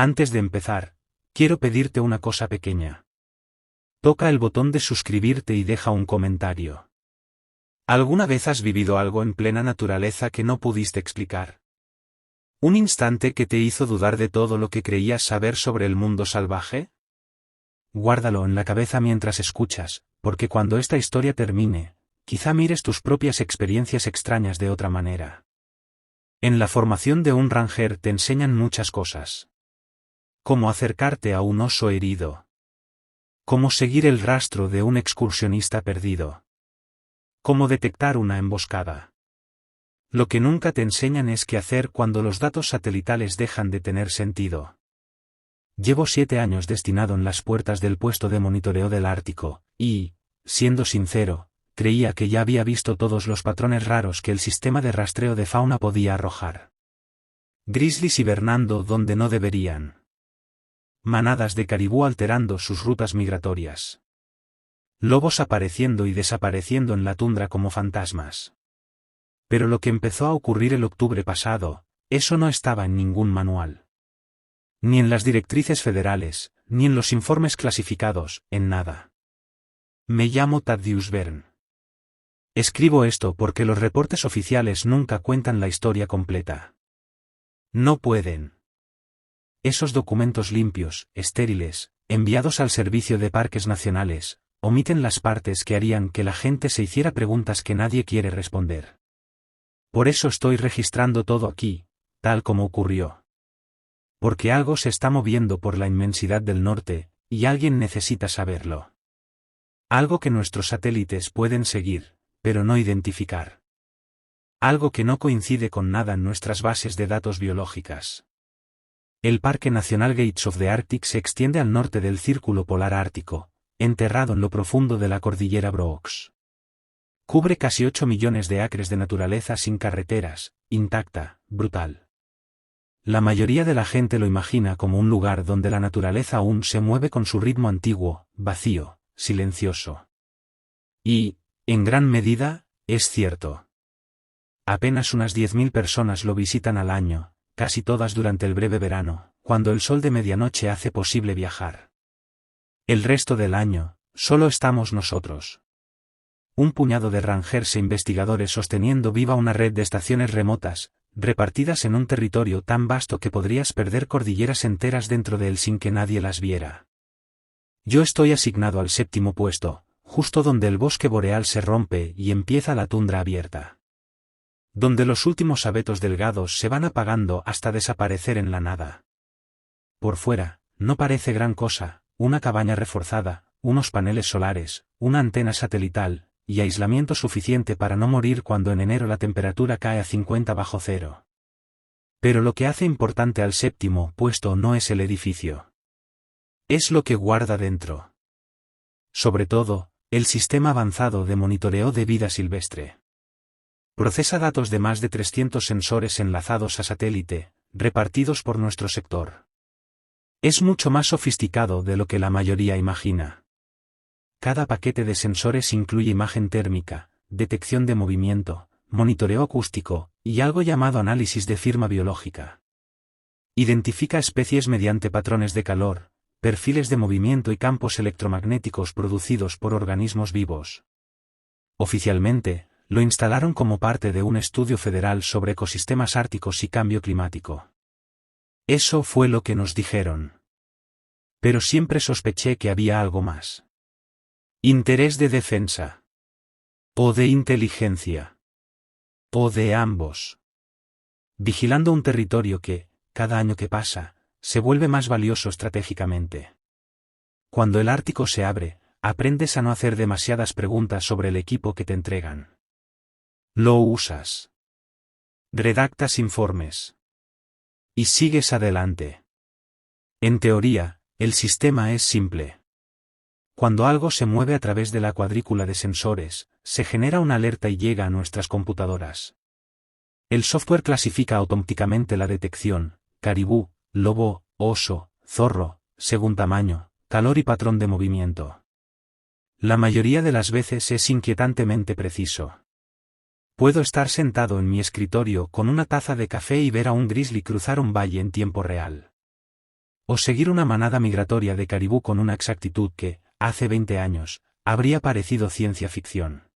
Antes de empezar, quiero pedirte una cosa pequeña. Toca el botón de suscribirte y deja un comentario. ¿Alguna vez has vivido algo en plena naturaleza que no pudiste explicar? ¿Un instante que te hizo dudar de todo lo que creías saber sobre el mundo salvaje? Guárdalo en la cabeza mientras escuchas, porque cuando esta historia termine, quizá mires tus propias experiencias extrañas de otra manera. En la formación de un ranger te enseñan muchas cosas. Cómo acercarte a un oso herido. Cómo seguir el rastro de un excursionista perdido. Cómo detectar una emboscada. Lo que nunca te enseñan es qué hacer cuando los datos satelitales dejan de tener sentido. Llevo 7 años destinado en las puertas del puesto de monitoreo del Ártico, y, siendo sincero, creía que ya había visto todos los patrones raros que el sistema de rastreo de fauna podía arrojar. Grizzlies hibernando donde no deberían. Manadas de caribú alterando sus rutas migratorias. Lobos apareciendo y desapareciendo en la tundra como fantasmas. Pero lo que empezó a ocurrir el octubre pasado, eso no estaba en ningún manual. Ni en las directrices federales, ni en los informes clasificados, en nada. Me llamo Thaddeus Byrne. Escribo esto porque los reportes oficiales nunca cuentan la historia completa. No pueden. Esos documentos limpios, estériles, enviados al Servicio de Parques Nacionales, omiten las partes que harían que la gente se hiciera preguntas que nadie quiere responder. Por eso estoy registrando todo aquí, tal como ocurrió. Porque algo se está moviendo por la inmensidad del norte, y alguien necesita saberlo. Algo que nuestros satélites pueden seguir, pero no identificar. Algo que no coincide con nada en nuestras bases de datos biológicas. El Parque Nacional Gates of the Arctic se extiende al norte del Círculo Polar Ártico, enterrado en lo profundo de la cordillera Brooks. Cubre casi 8 millones de acres de naturaleza sin carreteras, intacta, brutal. La mayoría de la gente lo imagina como un lugar donde la naturaleza aún se mueve con su ritmo antiguo, vacío, silencioso. Y, en gran medida, es cierto. Apenas unas 10.000 personas lo visitan al año, casi todas durante el breve verano, cuando el sol de medianoche hace posible viajar. El resto del año, solo estamos nosotros. Un puñado de rangers e investigadores sosteniendo viva una red de estaciones remotas, repartidas en un territorio tan vasto que podrías perder cordilleras enteras dentro de él sin que nadie las viera. Yo estoy asignado al 7º puesto, justo donde el bosque boreal se rompe y empieza la tundra abierta. Donde los últimos abetos delgados se van apagando hasta desaparecer en la nada. Por fuera, no parece gran cosa, una cabaña reforzada, unos paneles solares, una antena satelital, y aislamiento suficiente para no morir cuando en enero la temperatura cae a 50 bajo cero. Pero lo que hace importante al 7º puesto no es el edificio. Es lo que guarda dentro. Sobre todo, el sistema avanzado de monitoreo de vida silvestre. Procesa datos de más de 300 sensores enlazados a satélite, repartidos por nuestro sector. Es mucho más sofisticado de lo que la mayoría imagina. Cada paquete de sensores incluye imagen térmica, detección de movimiento, monitoreo acústico, y algo llamado análisis de firma biológica. Identifica especies mediante patrones de calor, perfiles de movimiento y campos electromagnéticos producidos por organismos vivos. Oficialmente, lo instalaron como parte de un estudio federal sobre ecosistemas árticos y cambio climático. Eso fue lo que nos dijeron. Pero siempre sospeché que había algo más. Interés de defensa. O de inteligencia. O de ambos. Vigilando un territorio que, cada año que pasa, se vuelve más valioso estratégicamente. Cuando el Ártico se abre, aprendes a no hacer demasiadas preguntas sobre el equipo que te entregan. Lo usas. Redactas informes. Y sigues adelante. En teoría, el sistema es simple. Cuando algo se mueve a través de la cuadrícula de sensores, se genera una alerta y llega a nuestras computadoras. El software clasifica automáticamente la detección, caribú, lobo, oso, zorro, según tamaño, calor y patrón de movimiento. La mayoría de las veces es inquietantemente preciso. Puedo estar sentado en mi escritorio con una taza de café y ver a un grizzly cruzar un valle en tiempo real. O seguir una manada migratoria de caribú con una exactitud que, hace 20 años, habría parecido ciencia ficción.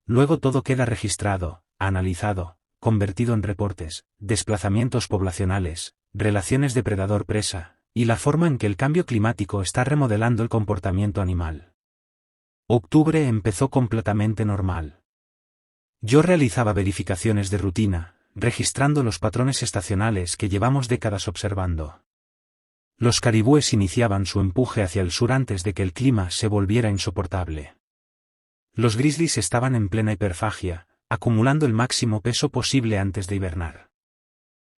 Luego todo queda registrado, analizado, convertido en reportes, desplazamientos poblacionales, relaciones depredador-presa, y la forma en que el cambio climático está remodelando el comportamiento animal. Octubre empezó completamente normal. Yo realizaba verificaciones de rutina, registrando los patrones estacionales que llevamos décadas observando. Los caribúes iniciaban su empuje hacia el sur antes de que el clima se volviera insoportable. Los grizzlies estaban en plena hiperfagia, acumulando el máximo peso posible antes de hibernar.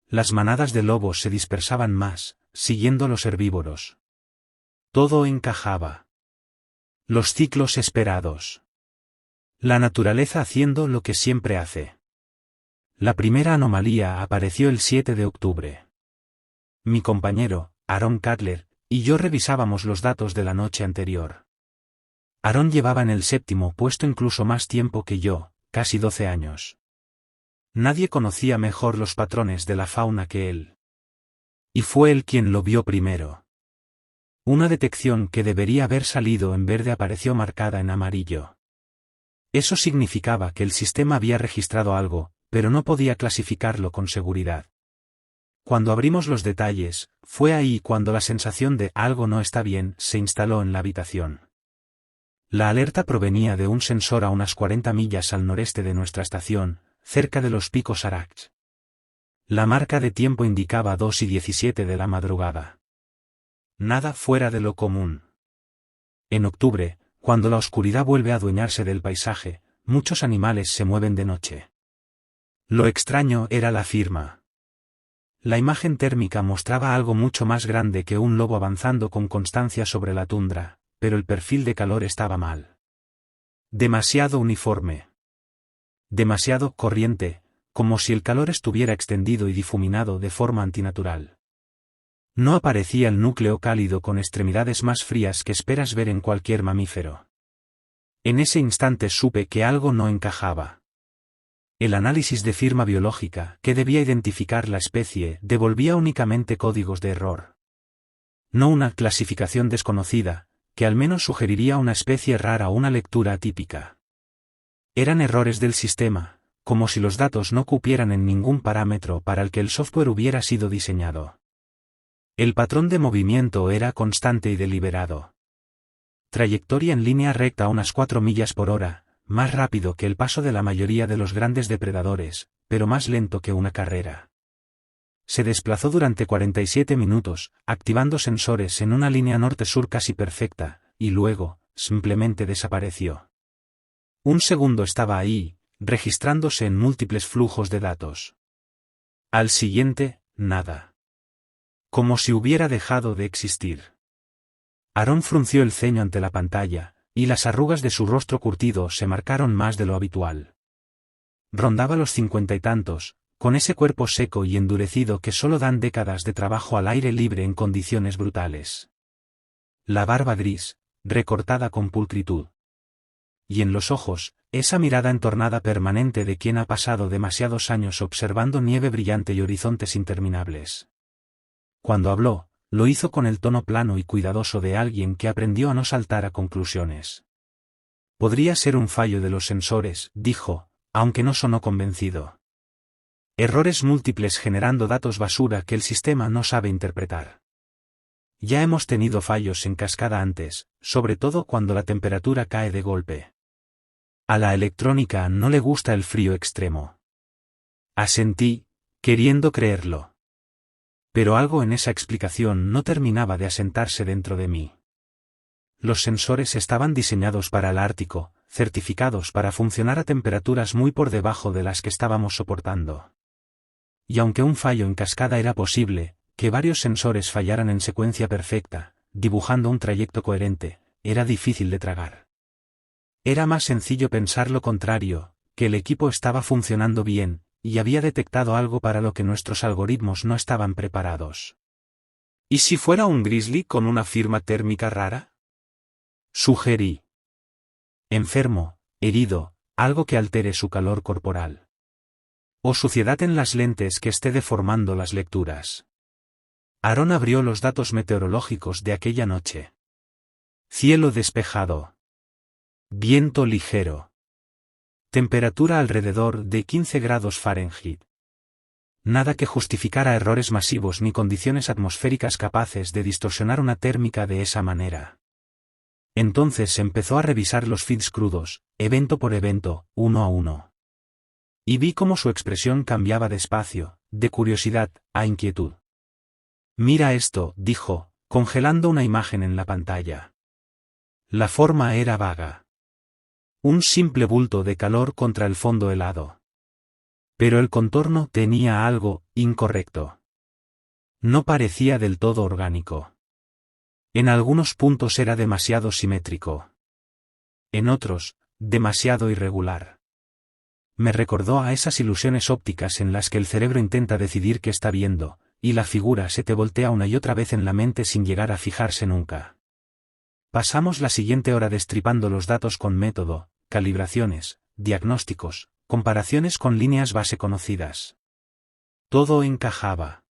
Las manadas de lobos se dispersaban más, siguiendo a los herbívoros. Todo encajaba. Los ciclos esperados. La naturaleza haciendo lo que siempre hace. La primera anomalía apareció el 7 de octubre. Mi compañero, Aaron Cutler, y yo revisábamos los datos de la noche anterior. Aaron llevaba en el 7º puesto incluso más tiempo que yo, casi 12 años. Nadie conocía mejor los patrones de la fauna que él. Y fue él quien lo vio primero. Una detección que debería haber salido en verde apareció marcada en amarillo. Eso significaba que el sistema había registrado algo, pero no podía clasificarlo con seguridad. Cuando abrimos los detalles, fue ahí cuando la sensación de algo no está bien se instaló en la habitación. La alerta provenía de un sensor a unas 40 millas al noreste de nuestra estación, cerca de los picos Arach. La marca de tiempo indicaba 2:17 de la madrugada. Nada fuera de lo común. En octubre, cuando la oscuridad vuelve a adueñarse del paisaje, muchos animales se mueven de noche. Lo extraño era la firma. La imagen térmica mostraba algo mucho más grande que un lobo avanzando con constancia sobre la tundra, pero el perfil de calor estaba mal. Demasiado uniforme. Demasiado corriente, como si el calor estuviera extendido y difuminado de forma antinatural. No aparecía el núcleo cálido con extremidades más frías que esperas ver en cualquier mamífero. En ese instante supe que algo no encajaba. El análisis de firma biológica, que debía identificar la especie, devolvía únicamente códigos de error. No una clasificación desconocida, que al menos sugeriría una especie rara o una lectura atípica. Eran errores del sistema, como si los datos no cupieran en ningún parámetro para el que el software hubiera sido diseñado. El patrón de movimiento era constante y deliberado. Trayectoria en línea recta a unas 4 millas por hora, más rápido que el paso de la mayoría de los grandes depredadores, pero más lento que una carrera. Se desplazó durante 47 minutos, activando sensores en una línea norte-sur casi perfecta, y luego, simplemente desapareció. Un segundo estaba ahí, registrándose en múltiples flujos de datos. Al siguiente, nada. Como si hubiera dejado de existir. Aaron frunció el ceño ante la pantalla, y las arrugas de su rostro curtido se marcaron más de lo habitual. Rondaba los 50 y tantos, con ese cuerpo seco y endurecido que solo dan décadas de trabajo al aire libre en condiciones brutales. La barba gris, recortada con pulcritud. Y en los ojos, esa mirada entornada permanente de quien ha pasado demasiados años observando nieve brillante y horizontes interminables. Cuando habló, lo hizo con el tono plano y cuidadoso de alguien que aprendió a no saltar a conclusiones. Podría ser un fallo de los sensores, dijo, aunque no sonó convencido. Errores múltiples generando datos basura que el sistema no sabe interpretar. Ya hemos tenido fallos en cascada antes, sobre todo cuando la temperatura cae de golpe. A la electrónica no le gusta el frío extremo. Asentí, queriendo creerlo. Pero algo en esa explicación no terminaba de asentarse dentro de mí. Los sensores estaban diseñados para el Ártico, certificados para funcionar a temperaturas muy por debajo de las que estábamos soportando. Y aunque un fallo en cascada era posible, que varios sensores fallaran en secuencia perfecta, dibujando un trayecto coherente, era difícil de tragar. Era más sencillo pensar lo contrario, que el equipo estaba funcionando bien, y había detectado algo para lo que nuestros algoritmos no estaban preparados. ¿Y si fuera un grizzly con una firma térmica rara? Sugerí. Enfermo, herido, algo que altere su calor corporal. O suciedad en las lentes que esté deformando las lecturas. Aarón abrió los datos meteorológicos de aquella noche. Cielo despejado. Viento ligero. Temperatura alrededor de 15 grados Fahrenheit. Nada que justificara errores masivos ni condiciones atmosféricas capaces de distorsionar una térmica de esa manera. Entonces empezó a revisar los feeds crudos, evento por evento, uno a uno. Y vi cómo su expresión cambiaba despacio, de curiosidad a inquietud. Mira esto, dijo, congelando una imagen en la pantalla. La forma era vaga. Un simple bulto de calor contra el fondo helado. Pero el contorno tenía algo incorrecto. No parecía del todo orgánico. En algunos puntos era demasiado simétrico. En otros, demasiado irregular. Me recordó a esas ilusiones ópticas en las que el cerebro intenta decidir qué está viendo, y la figura se te voltea una y otra vez en la mente sin llegar a fijarse nunca. Pasamos la siguiente hora destripando los datos con método, calibraciones, diagnósticos, comparaciones con líneas base conocidas. Todo encajaba.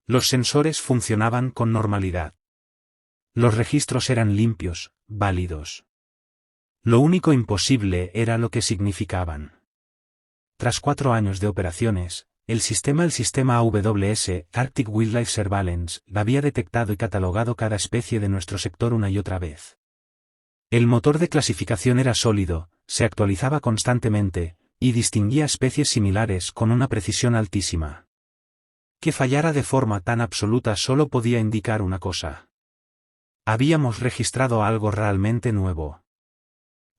Los sensores funcionaban con normalidad. Los registros eran limpios, válidos. Lo único imposible era lo que significaban. Tras 4 años de operaciones, el sistema AWS, Arctic Wildlife Surveillance, había detectado y catalogado cada especie de nuestro sector una y otra vez. El motor de clasificación era sólido, se actualizaba constantemente, y distinguía especies similares con una precisión altísima. Que fallara de forma tan absoluta solo podía indicar una cosa. Habíamos registrado algo realmente nuevo.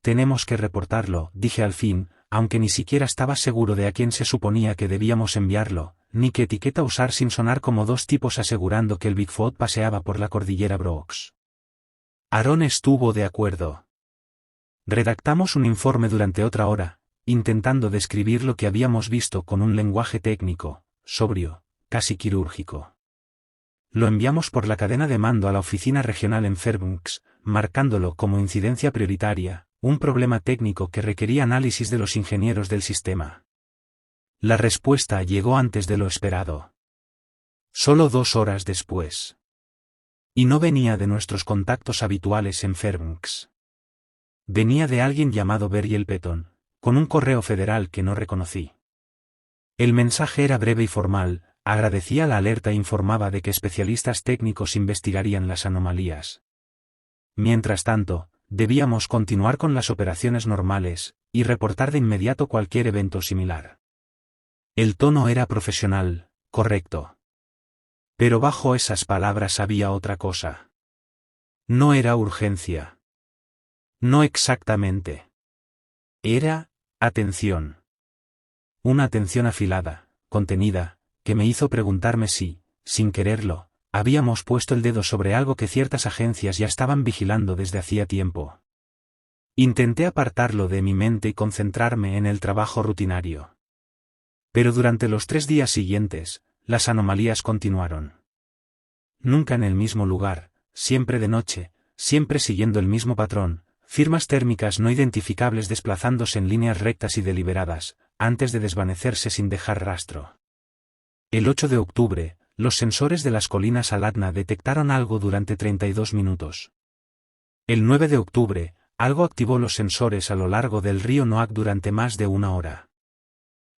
Tenemos que reportarlo, dije al fin, aunque ni siquiera estaba seguro de a quién se suponía que debíamos enviarlo, ni qué etiqueta usar sin sonar como dos tipos asegurando que el Bigfoot paseaba por la cordillera Brooks. Aarón estuvo de acuerdo. Redactamos un informe durante otra hora, intentando describir lo que habíamos visto con un lenguaje técnico, sobrio, casi quirúrgico. Lo enviamos por la cadena de mando a la oficina regional en Fairbanks, marcándolo como incidencia prioritaria, un problema técnico que requería análisis de los ingenieros del sistema. La respuesta llegó antes de lo esperado. Solo 2 horas después. Y no venía de nuestros contactos habituales en Fairbanks. Venía de alguien llamado Barry Elpeton, con un correo federal que no reconocí. El mensaje era breve y formal, agradecía la alerta e informaba de que especialistas técnicos investigarían las anomalías. Mientras tanto, debíamos continuar con las operaciones normales, y reportar de inmediato cualquier evento similar. El tono era profesional, correcto. Pero bajo esas palabras había otra cosa. No era urgencia. No exactamente. Era atención. Una atención afilada, contenida, que me hizo preguntarme si, sin quererlo, habíamos puesto el dedo sobre algo que ciertas agencias ya estaban vigilando desde hacía tiempo. Intenté apartarlo de mi mente y concentrarme en el trabajo rutinario. Pero durante los 3 días siguientes, las anomalías continuaron. Nunca en el mismo lugar, siempre de noche, siempre siguiendo el mismo patrón, firmas térmicas no identificables desplazándose en líneas rectas y deliberadas, antes de desvanecerse sin dejar rastro. El 8 de octubre, los sensores de las colinas Alatna detectaron algo durante 32 minutos. El 9 de octubre, algo activó los sensores a lo largo del río Noack durante más de 1 hora.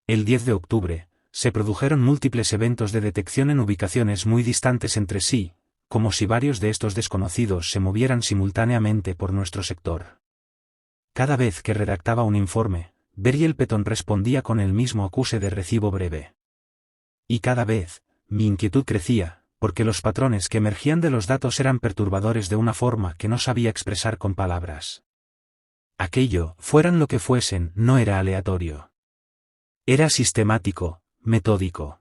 El 10 de octubre, se produjeron múltiples eventos de detección en ubicaciones muy distantes entre sí, como si varios de estos desconocidos se movieran simultáneamente por nuestro sector. Cada vez que redactaba un informe, Barry Elpeton respondía con el mismo acuse de recibo breve. Y cada vez, mi inquietud crecía, porque los patrones que emergían de los datos eran perturbadores de una forma que no sabía expresar con palabras. Aquello, fueran lo que fuesen, no era aleatorio. Era sistemático, metódico.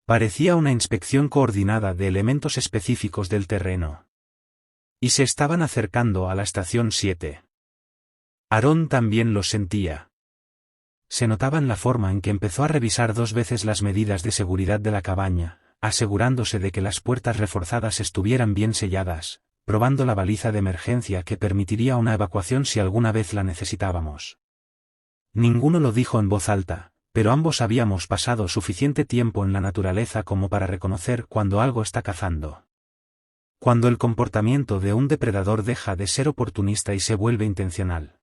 Parecía una inspección coordinada de elementos específicos del terreno. Y se estaban acercando a la estación 7. Aarón también lo sentía. Se notaba en la forma en que empezó a revisar 2 veces las medidas de seguridad de la cabaña, asegurándose de que las puertas reforzadas estuvieran bien selladas, probando la baliza de emergencia que permitiría una evacuación si alguna vez la necesitábamos. Ninguno lo dijo en voz alta, pero ambos habíamos pasado suficiente tiempo en la naturaleza como para reconocer cuando algo está cazando. Cuando el comportamiento de un depredador deja de ser oportunista y se vuelve intencional.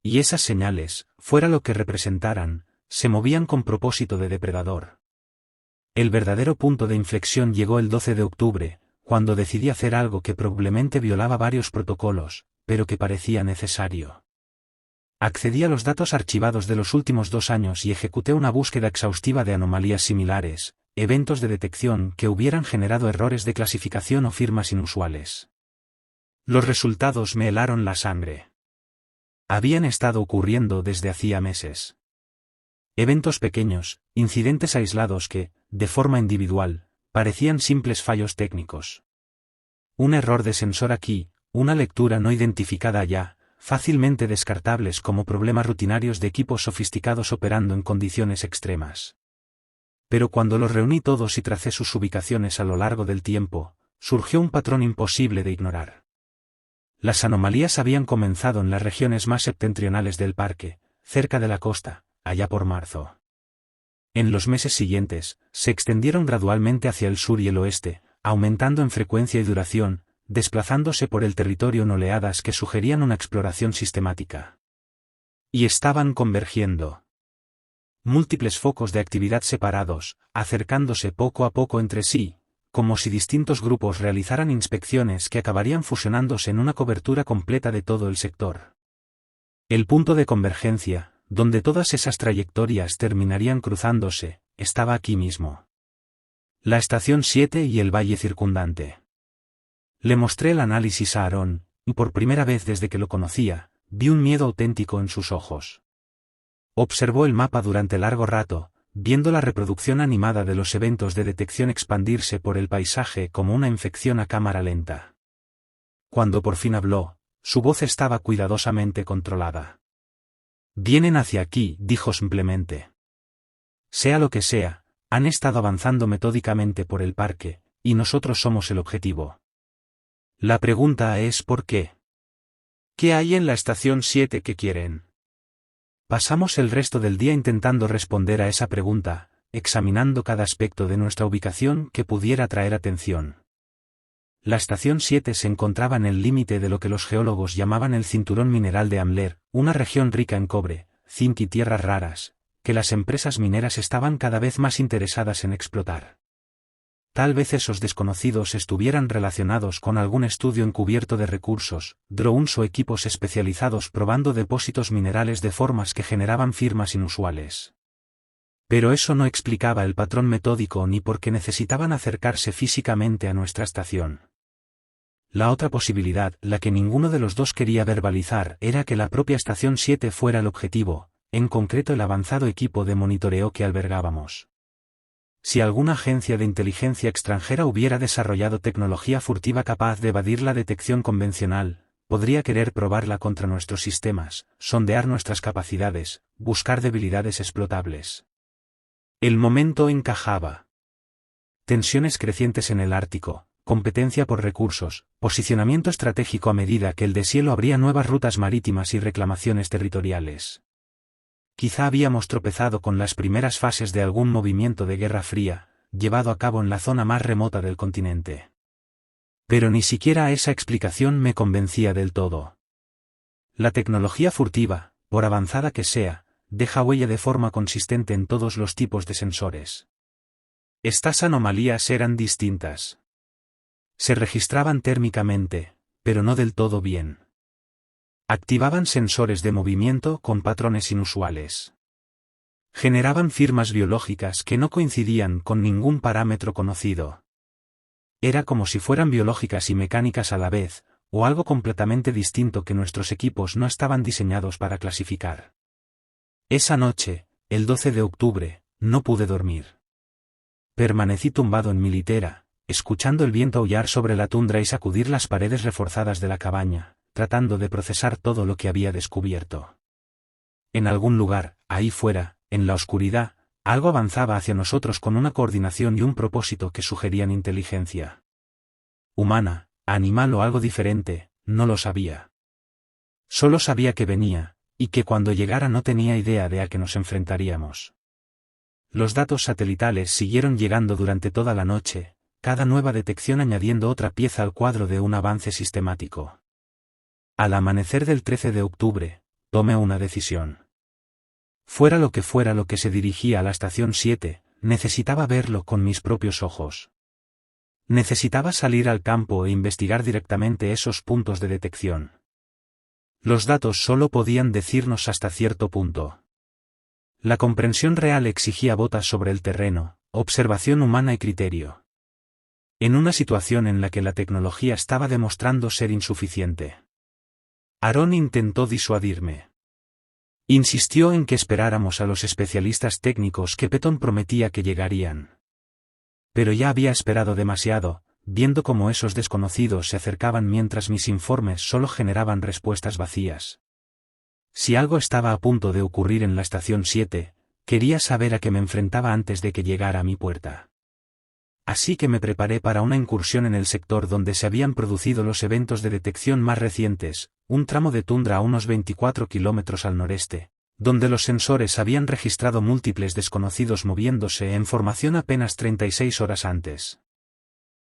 Y esas señales, fuera lo que representaran, se movían con propósito de depredador. El verdadero punto de inflexión llegó el 12 de octubre, cuando decidí hacer algo que probablemente violaba varios protocolos, pero que parecía necesario. Accedí a los datos archivados de los últimos 2 años y ejecuté una búsqueda exhaustiva de anomalías similares, eventos de detección que hubieran generado errores de clasificación o firmas inusuales. Los resultados me helaron la sangre. Habían estado ocurriendo desde hacía meses. Eventos pequeños, incidentes aislados que, de forma individual, parecían simples fallos técnicos. Un error de sensor aquí, una lectura no identificada allá, fácilmente descartables como problemas rutinarios de equipos sofisticados operando en condiciones extremas. Pero cuando los reuní todos y tracé sus ubicaciones a lo largo del tiempo, surgió un patrón imposible de ignorar. Las anomalías habían comenzado en las regiones más septentrionales del parque, cerca de la costa, allá por marzo. En los meses siguientes, se extendieron gradualmente hacia el sur y el oeste, aumentando en frecuencia y duración, desplazándose por el territorio en oleadas que sugerían una exploración sistemática. Y estaban convergiendo. Múltiples focos de actividad separados, acercándose poco a poco entre sí, como si distintos grupos realizaran inspecciones que acabarían fusionándose en una cobertura completa de todo el sector. El punto de convergencia, donde todas esas trayectorias terminarían cruzándose, estaba aquí mismo. La estación 7 y el valle circundante. Le mostré el análisis a Aarón, y por primera vez desde que lo conocía, vi un miedo auténtico en sus ojos. Observó el mapa durante largo rato, viendo la reproducción animada de los eventos de detección expandirse por el paisaje como una infección a cámara lenta. Cuando por fin habló, su voz estaba cuidadosamente controlada. «Vienen hacia aquí», dijo simplemente. «Sea lo que sea, han estado avanzando metódicamente por el parque, y nosotros somos el objetivo. La pregunta es ¿por qué? ¿Qué hay en la estación 7 que quieren?» Pasamos el resto del día intentando responder a esa pregunta, examinando cada aspecto de nuestra ubicación que pudiera atraer atención. La estación 7 se encontraba en el límite de lo que los geólogos llamaban el cinturón mineral de Ambler, una región rica en cobre, zinc y tierras raras, que las empresas mineras estaban cada vez más interesadas en explotar. Tal vez esos desconocidos estuvieran relacionados con algún estudio encubierto de recursos, drones o equipos especializados probando depósitos minerales de formas que generaban firmas inusuales. Pero eso no explicaba el patrón metódico ni por qué necesitaban acercarse físicamente a nuestra estación. La otra posibilidad, la que ninguno de los dos quería verbalizar, era que la propia estación 7 fuera el objetivo, en concreto el avanzado equipo de monitoreo que albergábamos. Si alguna agencia de inteligencia extranjera hubiera desarrollado tecnología furtiva capaz de evadir la detección convencional, podría querer probarla contra nuestros sistemas, sondear nuestras capacidades, buscar debilidades explotables. El momento encajaba. Tensiones crecientes en el Ártico, competencia por recursos, posicionamiento estratégico a medida que el deshielo abría nuevas rutas marítimas y reclamaciones territoriales. Quizá habíamos tropezado con las primeras fases de algún movimiento de Guerra Fría, llevado a cabo en la zona más remota del continente. Pero ni siquiera esa explicación me convencía del todo. La tecnología furtiva, por avanzada que sea, deja huella de forma consistente en todos los tipos de sensores. Estas anomalías eran distintas. Se registraban térmicamente, pero no del todo bien. Activaban sensores de movimiento con patrones inusuales. Generaban firmas biológicas que no coincidían con ningún parámetro conocido. Era como si fueran biológicas y mecánicas a la vez, o algo completamente distinto que nuestros equipos no estaban diseñados para clasificar. Esa noche, el 12 de octubre, no pude dormir. Permanecí tumbado en mi litera, escuchando el viento aullar sobre la tundra y sacudir las paredes reforzadas de la cabaña, tratando de procesar todo lo que había descubierto. En algún lugar, ahí fuera, en la oscuridad, algo avanzaba hacia nosotros con una coordinación y un propósito que sugerían inteligencia. Humana, animal o algo diferente, no lo sabía. Solo sabía que venía, y que cuando llegara no tenía idea de a qué nos enfrentaríamos. Los datos satelitales siguieron llegando durante toda la noche, cada nueva detección añadiendo otra pieza al cuadro de un avance sistemático. Al amanecer del 13 de octubre, tomé una decisión. Fuera lo que se dirigía a la estación 7, necesitaba verlo con mis propios ojos. Necesitaba salir al campo e investigar directamente esos puntos de detección. Los datos solo podían decirnos hasta cierto punto. La comprensión real exigía botas sobre el terreno, observación humana y criterio. En una situación en la que la tecnología estaba demostrando ser insuficiente. Aaron intentó disuadirme. Insistió en que esperáramos a los especialistas técnicos que Petón prometía que llegarían. Pero ya había esperado demasiado, viendo cómo esos desconocidos se acercaban mientras mis informes solo generaban respuestas vacías. Si algo estaba a punto de ocurrir en la estación 7, quería saber a qué me enfrentaba antes de que llegara a mi puerta. Así que me preparé para una incursión en el sector donde se habían producido los eventos de detección más recientes, un tramo de tundra a unos 24 kilómetros al noreste, donde los sensores habían registrado múltiples desconocidos moviéndose en formación apenas 36 horas antes.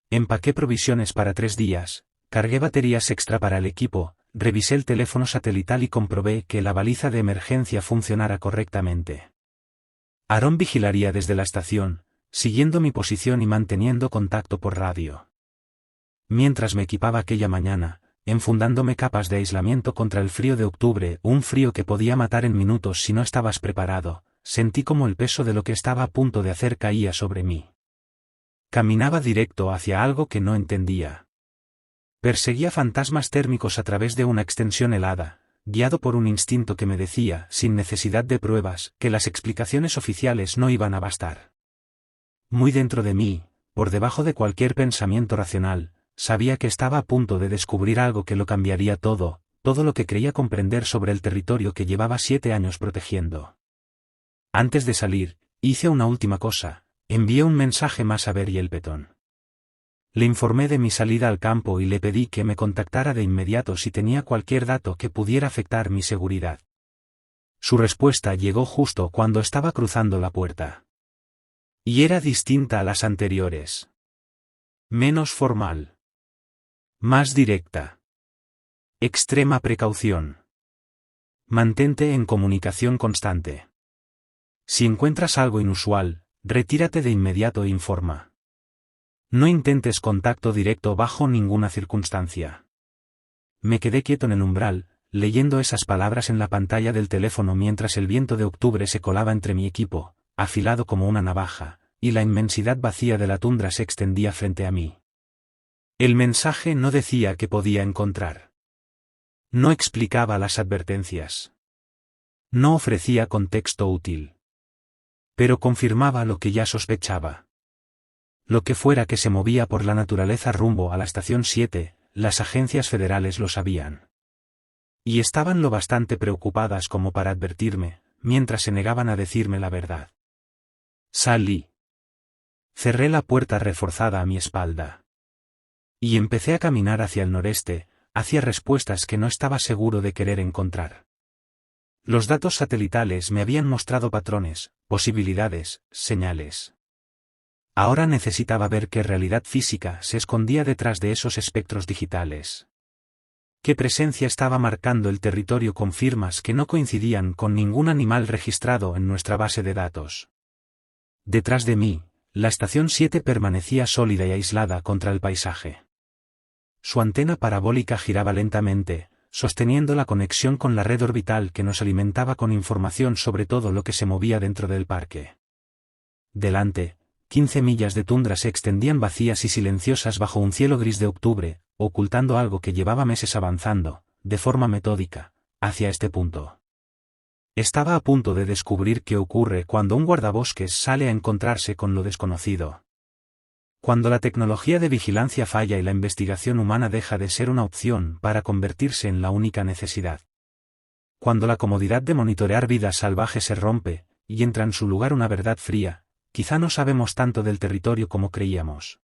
Empaqué provisiones para 3 días, cargué baterías extra para el equipo, revisé el teléfono satelital y comprobé que la baliza de emergencia funcionara correctamente. Aaron vigilaría desde la estación, siguiendo mi posición y manteniendo contacto por radio. Mientras me equipaba aquella mañana, enfundándome capas de aislamiento contra el frío de octubre, un frío que podía matar en minutos si no estabas preparado, sentí como el peso de lo que estaba a punto de hacer caía sobre mí. Caminaba directo hacia algo que no entendía. Perseguía fantasmas térmicos a través de una extensión helada, guiado por un instinto que me decía, sin necesidad de pruebas, que las explicaciones oficiales no iban a bastar. Muy dentro de mí, por debajo de cualquier pensamiento racional, sabía que estaba a punto de descubrir algo que lo cambiaría todo lo que creía comprender sobre el territorio que llevaba 7 años protegiendo. Antes de salir, hice una última cosa, envié un mensaje más a Barry el Petón. Le informé de mi salida al campo y le pedí que me contactara de inmediato si tenía cualquier dato que pudiera afectar mi seguridad. Su respuesta llegó justo cuando estaba cruzando la puerta. Y era distinta a las anteriores. Menos formal. Más directa. Extrema precaución. Mantente en comunicación constante. Si encuentras algo inusual, retírate de inmediato e informa. No intentes contacto directo bajo ninguna circunstancia. Me quedé quieto en el umbral, leyendo esas palabras en la pantalla del teléfono mientras el viento de octubre se colaba entre mi equipo, afilado como una navaja, y la inmensidad vacía de la tundra se extendía frente a mí. El mensaje no decía que podía encontrar. No explicaba las advertencias. No ofrecía contexto útil. Pero confirmaba lo que ya sospechaba. Lo que fuera que se movía por la naturaleza rumbo a la estación 7, las agencias federales lo sabían. Y estaban lo bastante preocupadas como para advertirme, mientras se negaban a decirme la verdad. Salí. Cerré la puerta reforzada a mi espalda. Y empecé a caminar hacia el noreste, hacia respuestas que no estaba seguro de querer encontrar. Los datos satelitales me habían mostrado patrones, posibilidades, señales. Ahora necesitaba ver qué realidad física se escondía detrás de esos espectros digitales. Qué presencia estaba marcando el territorio con firmas que no coincidían con ningún animal registrado en nuestra base de datos. Detrás de mí, la estación 7 permanecía sólida y aislada contra el paisaje. Su antena parabólica giraba lentamente, sosteniendo la conexión con la red orbital que nos alimentaba con información sobre todo lo que se movía dentro del parque. Delante, 15 millas de tundra se extendían vacías y silenciosas bajo un cielo gris de octubre, ocultando algo que llevaba meses avanzando, de forma metódica, hacia este punto. Estaba a punto de descubrir qué ocurre cuando un guardabosques sale a encontrarse con lo desconocido. Cuando la tecnología de vigilancia falla y la investigación humana deja de ser una opción para convertirse en la única necesidad. Cuando la comodidad de monitorear vida salvaje se rompe, y entra en su lugar una verdad fría, quizá no sabemos tanto del territorio como creíamos.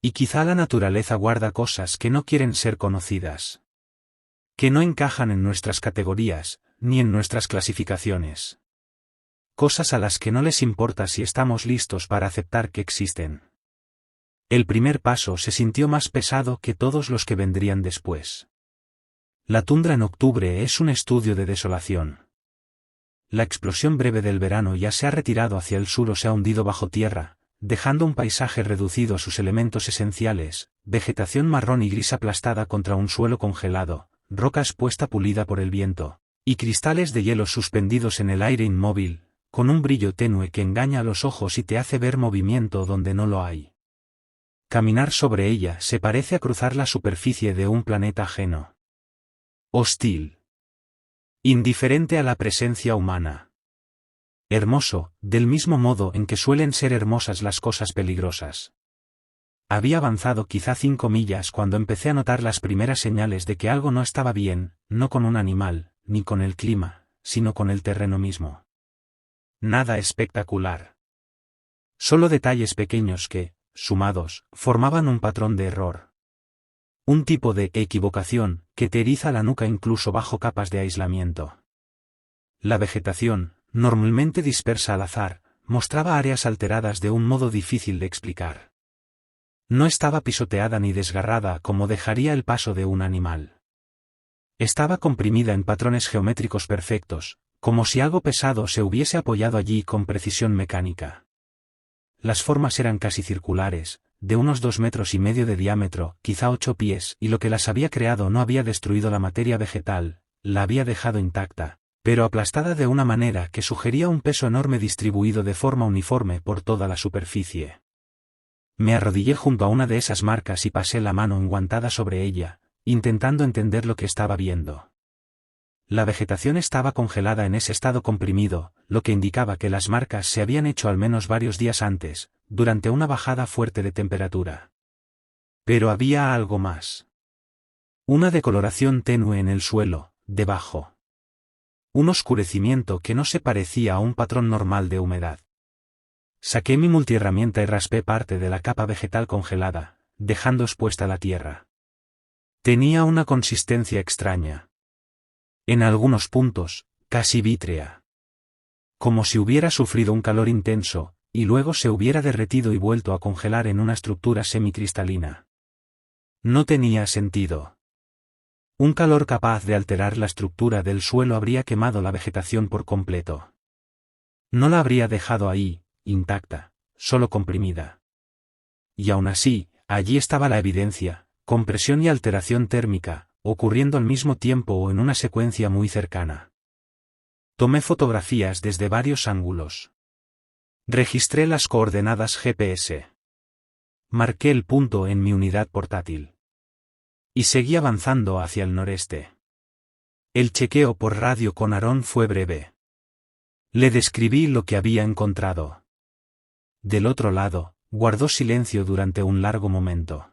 Y quizá la naturaleza guarda cosas que no quieren ser conocidas. Que no encajan en nuestras categorías, ni en nuestras clasificaciones. Cosas a las que no les importa si estamos listos para aceptar que existen. El primer paso se sintió más pesado que todos los que vendrían después. La tundra en octubre es un estudio de desolación. La explosión breve del verano ya se ha retirado hacia el sur o se ha hundido bajo tierra, dejando un paisaje reducido a sus elementos esenciales, vegetación marrón y gris aplastada contra un suelo congelado, roca expuesta pulida por el viento, y cristales de hielo suspendidos en el aire inmóvil, con un brillo tenue que engaña a los ojos y te hace ver movimiento donde no lo hay. Caminar sobre ella se parece a cruzar la superficie de un planeta ajeno. Hostil. Indiferente a la presencia humana. Hermoso, del mismo modo en que suelen ser hermosas las cosas peligrosas. Había avanzado quizá 5 millas cuando empecé a notar las primeras señales de que algo no estaba bien, no con un animal, ni con el clima, sino con el terreno mismo. Nada espectacular. Solo detalles pequeños que, sumados, formaban un patrón de error. Un tipo de equivocación que te eriza la nuca incluso bajo capas de aislamiento. La vegetación, normalmente dispersa al azar, mostraba áreas alteradas de un modo difícil de explicar. No estaba pisoteada ni desgarrada como dejaría el paso de un animal. Estaba comprimida en patrones geométricos perfectos, como si algo pesado se hubiese apoyado allí con precisión mecánica. Las formas eran casi circulares, de unos 2,5 metros de diámetro, quizá 8 pies, y lo que las había creado no había destruido la materia vegetal, la había dejado intacta, pero aplastada de una manera que sugería un peso enorme distribuido de forma uniforme por toda la superficie. Me arrodillé junto a una de esas marcas y pasé la mano enguantada sobre ella, intentando entender lo que estaba viendo. La vegetación estaba congelada en ese estado comprimido, lo que indicaba que las marcas se habían hecho al menos varios días antes, durante una bajada fuerte de temperatura. Pero había algo más. Una decoloración tenue en el suelo, debajo. Un oscurecimiento que no se parecía a un patrón normal de humedad. Saqué mi multiherramienta y raspé parte de la capa vegetal congelada, dejando expuesta la tierra. Tenía una consistencia extraña. En algunos puntos, casi vítrea. Como si hubiera sufrido un calor intenso, y luego se hubiera derretido y vuelto a congelar en una estructura semicristalina. No tenía sentido. Un calor capaz de alterar la estructura del suelo habría quemado la vegetación por completo. No la habría dejado ahí, intacta, solo comprimida. Y aún así, allí estaba la evidencia, compresión y alteración térmica, ocurriendo al mismo tiempo o en una secuencia muy cercana. Tomé fotografías desde varios ángulos. Registré las coordenadas GPS. Marqué el punto en mi unidad portátil. Y seguí avanzando hacia el noreste. El chequeo por radio con Aaron fue breve. Le describí lo que había encontrado. Del otro lado, guardó silencio durante un largo momento.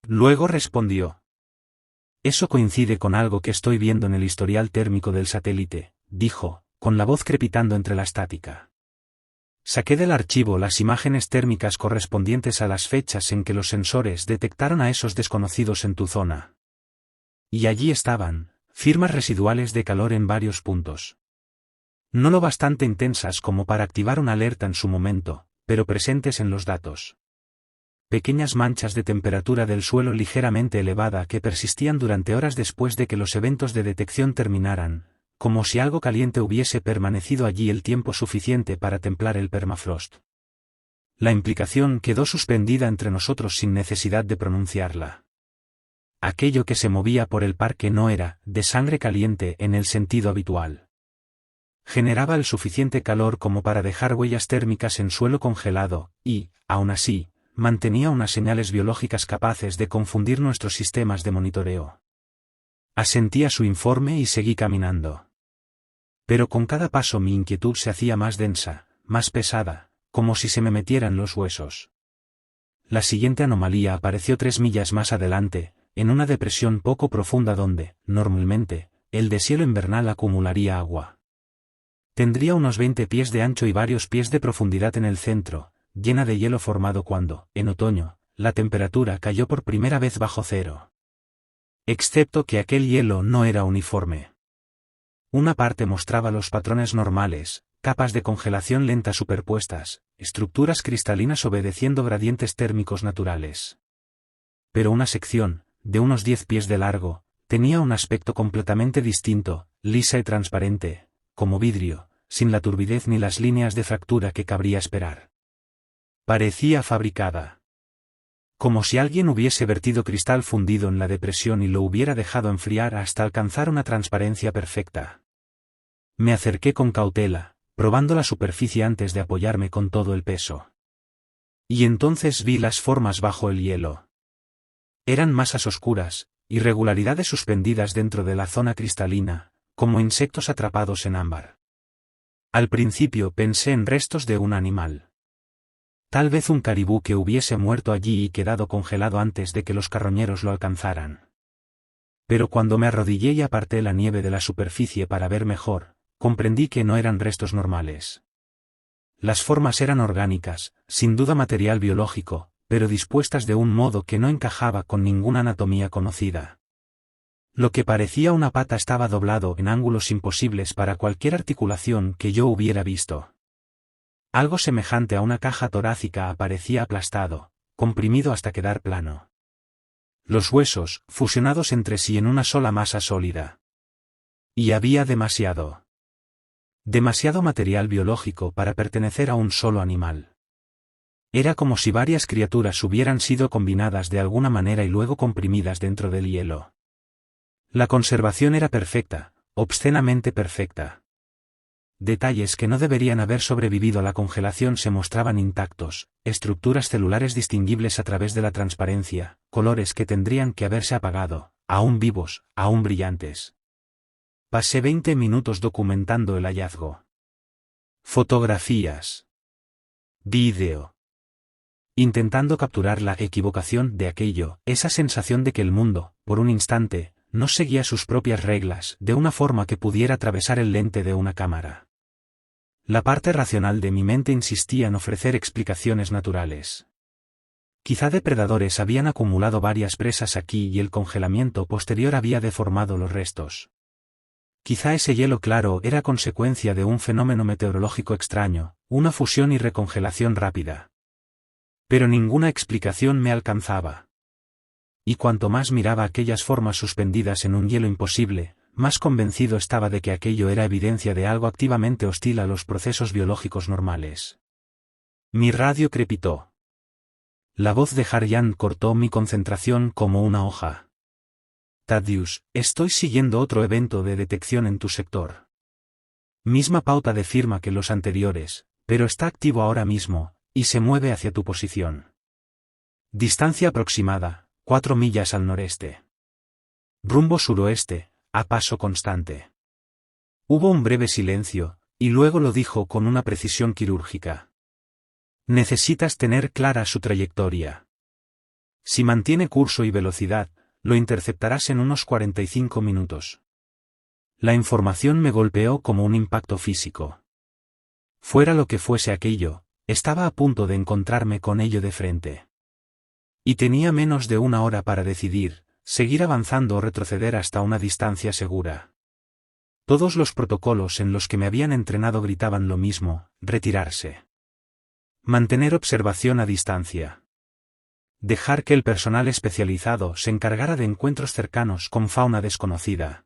Luego respondió. Eso coincide con algo que estoy viendo en el historial térmico del satélite, dijo, con la voz crepitando entre la estática. Saqué del archivo las imágenes térmicas correspondientes a las fechas en que los sensores detectaron a esos desconocidos en tu zona. Y allí estaban, firmas residuales de calor en varios puntos. No lo bastante intensas como para activar una alerta en su momento, pero presentes en los datos. Pequeñas manchas de temperatura del suelo ligeramente elevada que persistían durante horas después de que los eventos de detección terminaran, como si algo caliente hubiese permanecido allí el tiempo suficiente para templar el permafrost. La implicación quedó suspendida entre nosotros sin necesidad de pronunciarla. Aquello que se movía por el parque no era, de sangre caliente en el sentido habitual. Generaba el suficiente calor como para dejar huellas térmicas en suelo congelado, y, aún así, mantenía unas señales biológicas capaces de confundir nuestros sistemas de monitoreo. Asentí a su informe y seguí caminando. Pero con cada paso mi inquietud se hacía más densa, más pesada, como si se me metieran los huesos. La siguiente anomalía apareció 3 millas más adelante, en una depresión poco profunda donde, normalmente, el deshielo invernal acumularía agua. Tendría unos 20 pies de ancho y varios pies de profundidad en el centro, llena de hielo formado cuando, en otoño, la temperatura cayó por primera vez bajo cero. Excepto que aquel hielo no era uniforme. Una parte mostraba los patrones normales, capas de congelación lenta superpuestas, estructuras cristalinas obedeciendo gradientes térmicos naturales. Pero una sección, de unos 10 pies de largo, tenía un aspecto completamente distinto, lisa y transparente, como vidrio, sin la turbidez ni las líneas de fractura que cabría esperar. Parecía fabricada. Como si alguien hubiese vertido cristal fundido en la depresión y lo hubiera dejado enfriar hasta alcanzar una transparencia perfecta. Me acerqué con cautela, probando la superficie antes de apoyarme con todo el peso. Y entonces vi las formas bajo el hielo. Eran masas oscuras, irregularidades suspendidas dentro de la zona cristalina, como insectos atrapados en ámbar. Al principio pensé en restos de un animal. Tal vez un caribú que hubiese muerto allí y quedado congelado antes de que los carroñeros lo alcanzaran. Pero cuando me arrodillé y aparté la nieve de la superficie para ver mejor, comprendí que no eran restos normales. Las formas eran orgánicas, sin duda material biológico, pero dispuestas de un modo que no encajaba con ninguna anatomía conocida. Lo que parecía una pata estaba doblado en ángulos imposibles para cualquier articulación que yo hubiera visto. Algo semejante a una caja torácica aparecía aplastado, comprimido hasta quedar plano. Los huesos, fusionados entre sí en una sola masa sólida. Y había demasiado material biológico para pertenecer a un solo animal. Era como si varias criaturas hubieran sido combinadas de alguna manera y luego comprimidas dentro del hielo. La conservación era perfecta, obscenamente perfecta. Detalles que no deberían haber sobrevivido a la congelación se mostraban intactos, estructuras celulares distinguibles a través de la transparencia, colores que tendrían que haberse apagado, aún vivos, aún brillantes. Pasé 20 minutos documentando el hallazgo. Fotografías. Vídeo. Intentando capturar la equivocación de aquello, esa sensación de que el mundo, por un instante, no seguía sus propias reglas de una forma que pudiera atravesar el lente de una cámara. La parte racional de mi mente insistía en ofrecer explicaciones naturales. Quizá depredadores habían acumulado varias presas aquí y el congelamiento posterior había deformado los restos. Quizá ese hielo claro era consecuencia de un fenómeno meteorológico extraño, una fusión y recongelación rápida. Pero ninguna explicación me alcanzaba. Y cuanto más miraba aquellas formas suspendidas en un hielo imposible, más convencido estaba de que aquello era evidencia de algo activamente hostil a los procesos biológicos normales. Mi radio crepitó. La voz de Harjan cortó mi concentración como una hoja. Thaddeus, estoy siguiendo otro evento de detección en tu sector. Misma pauta de firma que los anteriores, pero está activo ahora mismo, y se mueve hacia tu posición. Distancia aproximada, 4 millas al noreste. Rumbo suroeste, a paso constante. Hubo un breve silencio, y luego lo dijo con una precisión quirúrgica. Necesitas tener clara su trayectoria. Si mantiene curso y velocidad, lo interceptarás en unos 45 minutos. La información me golpeó como un impacto físico. Fuera lo que fuese aquello, estaba a punto de encontrarme con ello de frente. Y tenía menos de una hora para decidir, seguir avanzando o retroceder hasta una distancia segura. Todos los protocolos en los que me habían entrenado gritaban lo mismo: retirarse. Mantener observación a distancia. Dejar que el personal especializado se encargara de encuentros cercanos con fauna desconocida.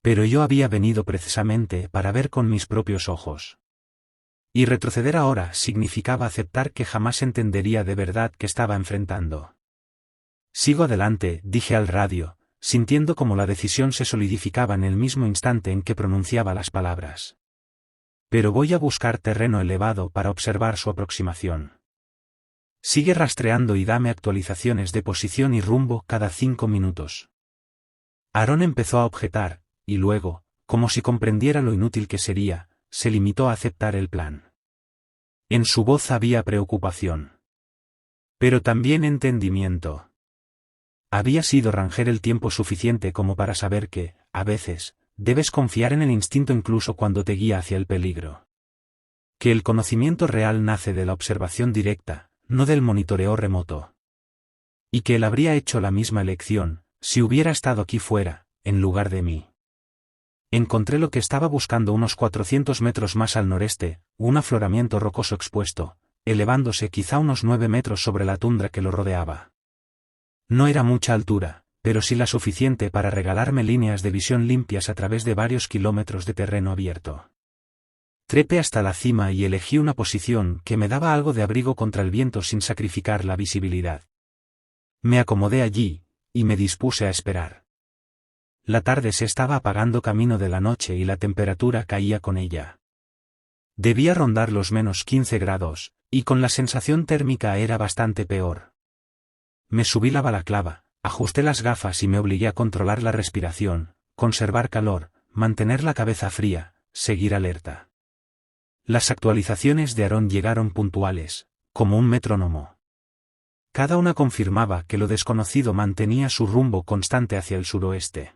Pero yo había venido precisamente para ver con mis propios ojos. Y retroceder ahora significaba aceptar que jamás entendería de verdad qué estaba enfrentando. Sigo adelante, dije al radio, sintiendo como la decisión se solidificaba en el mismo instante en que pronunciaba las palabras. Pero voy a buscar terreno elevado para observar su aproximación. Sigue rastreando y dame actualizaciones de posición y rumbo cada 5 minutos. Aaron empezó a objetar, y luego, como si comprendiera lo inútil que sería, se limitó a aceptar el plan. En su voz había preocupación. Pero también entendimiento. Había sido ranger el tiempo suficiente como para saber que, a veces, debes confiar en el instinto incluso cuando te guía hacia el peligro. Que el conocimiento real nace de la observación directa, no del monitoreo remoto. Y que él habría hecho la misma elección, si hubiera estado aquí fuera, en lugar de mí. Encontré lo que estaba buscando unos 400 metros más al noreste, un afloramiento rocoso expuesto, elevándose quizá unos 9 metros sobre la tundra que lo rodeaba. No era mucha altura, pero sí la suficiente para regalarme líneas de visión limpias a través de varios kilómetros de terreno abierto. Trepé hasta la cima y elegí una posición que me daba algo de abrigo contra el viento sin sacrificar la visibilidad. Me acomodé allí, y me dispuse a esperar. La tarde se estaba apagando camino de la noche y la temperatura caía con ella. Debía rondar los menos 15 grados, y con la sensación térmica era bastante peor. Me subí la balaclava, ajusté las gafas y me obligué a controlar la respiración, conservar calor, mantener la cabeza fría, seguir alerta. Las actualizaciones de Aarón llegaron puntuales, como un metrónomo. Cada una confirmaba que lo desconocido mantenía su rumbo constante hacia el suroeste.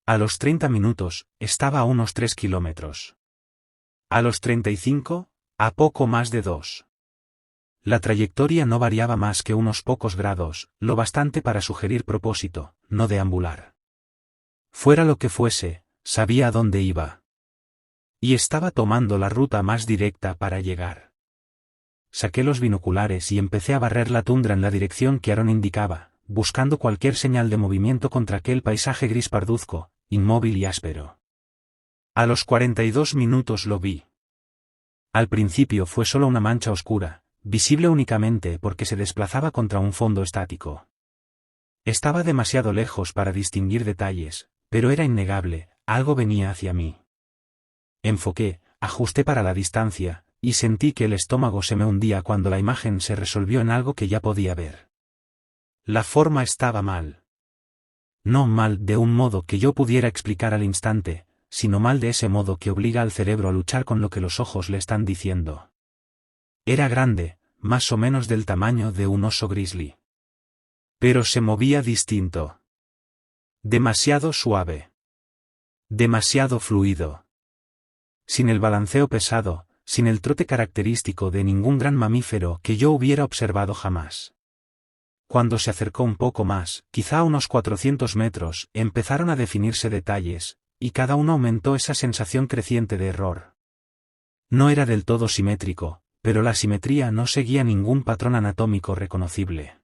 A los 30 minutos, estaba a unos 3 kilómetros. A los 35, a poco más de 2. La trayectoria no variaba más que unos pocos grados, lo bastante para sugerir propósito, no deambular. Fuera lo que fuese, sabía a dónde iba. Y estaba tomando la ruta más directa para llegar. Saqué los binoculares y empecé a barrer la tundra en la dirección que Aarón indicaba, buscando cualquier señal de movimiento contra aquel paisaje gris parduzco, inmóvil y áspero. A los 42 minutos lo vi. Al principio fue solo una mancha oscura, visible únicamente porque se desplazaba contra un fondo estático. Estaba demasiado lejos para distinguir detalles, pero era innegable, algo venía hacia mí. Enfoqué, ajusté para la distancia, y sentí que el estómago se me hundía cuando la imagen se resolvió en algo que ya podía ver. La forma estaba mal. No mal de un modo que yo pudiera explicar al instante, sino mal de ese modo que obliga al cerebro a luchar con lo que los ojos le están diciendo. Era grande, más o menos del tamaño de un oso grizzly. Pero se movía distinto. Demasiado suave. Demasiado fluido. Sin el balanceo pesado, sin el trote característico de ningún gran mamífero que yo hubiera observado jamás. Cuando se acercó un poco más, quizá a unos 400 metros, empezaron a definirse detalles, y cada uno aumentó esa sensación creciente de error. No era del todo simétrico, pero la simetría no seguía ningún patrón anatómico reconocible.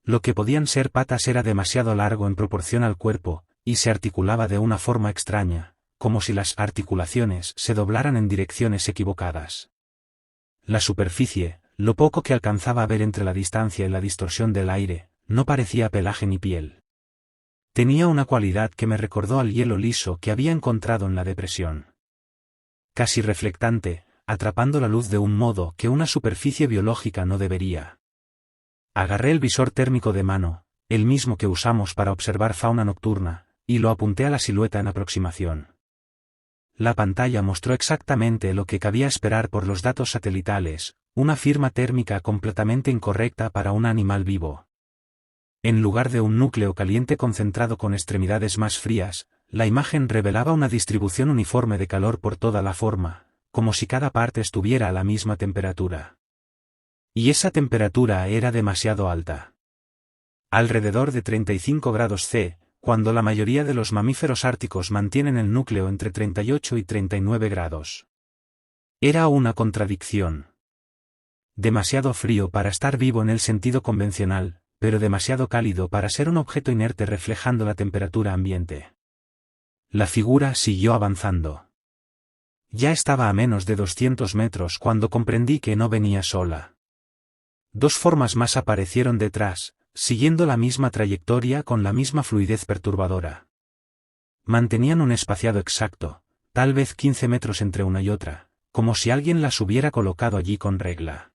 Lo que podían ser patas era demasiado largo en proporción al cuerpo, y se articulaba de una forma extraña, como si las articulaciones se doblaran en direcciones equivocadas. La superficie, lo poco que alcanzaba a ver entre la distancia y la distorsión del aire, no parecía pelaje ni piel. Tenía una cualidad que me recordó al hielo liso que había encontrado en la depresión. Casi reflectante, atrapando la luz de un modo que una superficie biológica no debería. Agarré el visor térmico de mano, el mismo que usamos para observar fauna nocturna, y lo apunté a la silueta en aproximación. La pantalla mostró exactamente lo que cabía esperar por los datos satelitales, una firma térmica completamente incorrecta para un animal vivo. En lugar de un núcleo caliente concentrado con extremidades más frías, la imagen revelaba una distribución uniforme de calor por toda la forma, como si cada parte estuviera a la misma temperatura. Y esa temperatura era demasiado alta. Alrededor de 35 grados C, cuando la mayoría de los mamíferos árticos mantienen el núcleo entre 38 y 39 grados. Era una contradicción. Demasiado frío para estar vivo en el sentido convencional, pero demasiado cálido para ser un objeto inerte reflejando la temperatura ambiente. La figura siguió avanzando. Ya estaba a menos de 200 metros cuando comprendí que no venía sola. Dos formas más aparecieron detrás, siguiendo la misma trayectoria con la misma fluidez perturbadora. Mantenían un espaciado exacto, tal vez 15 metros entre una y otra, como si alguien las hubiera colocado allí con regla.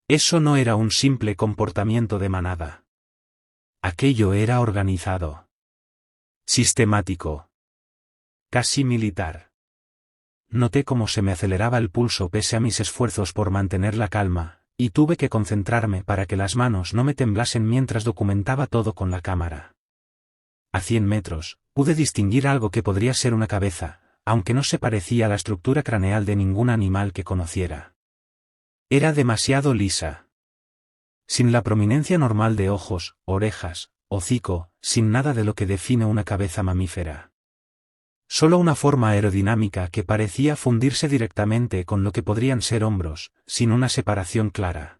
Eso no era un simple comportamiento de manada. Aquello era organizado. Sistemático. Casi militar. Noté cómo se me aceleraba el pulso pese a mis esfuerzos por mantener la calma, y tuve que concentrarme para que las manos no me temblasen mientras documentaba todo con la cámara. A 100 metros, pude distinguir algo que podría ser una cabeza, aunque no se parecía a la estructura craneal de ningún animal que conociera. Era demasiado lisa. Sin la prominencia normal de ojos, orejas, hocico, sin nada de lo que define una cabeza mamífera. Solo una forma aerodinámica que parecía fundirse directamente con lo que podrían ser hombros, sin una separación clara.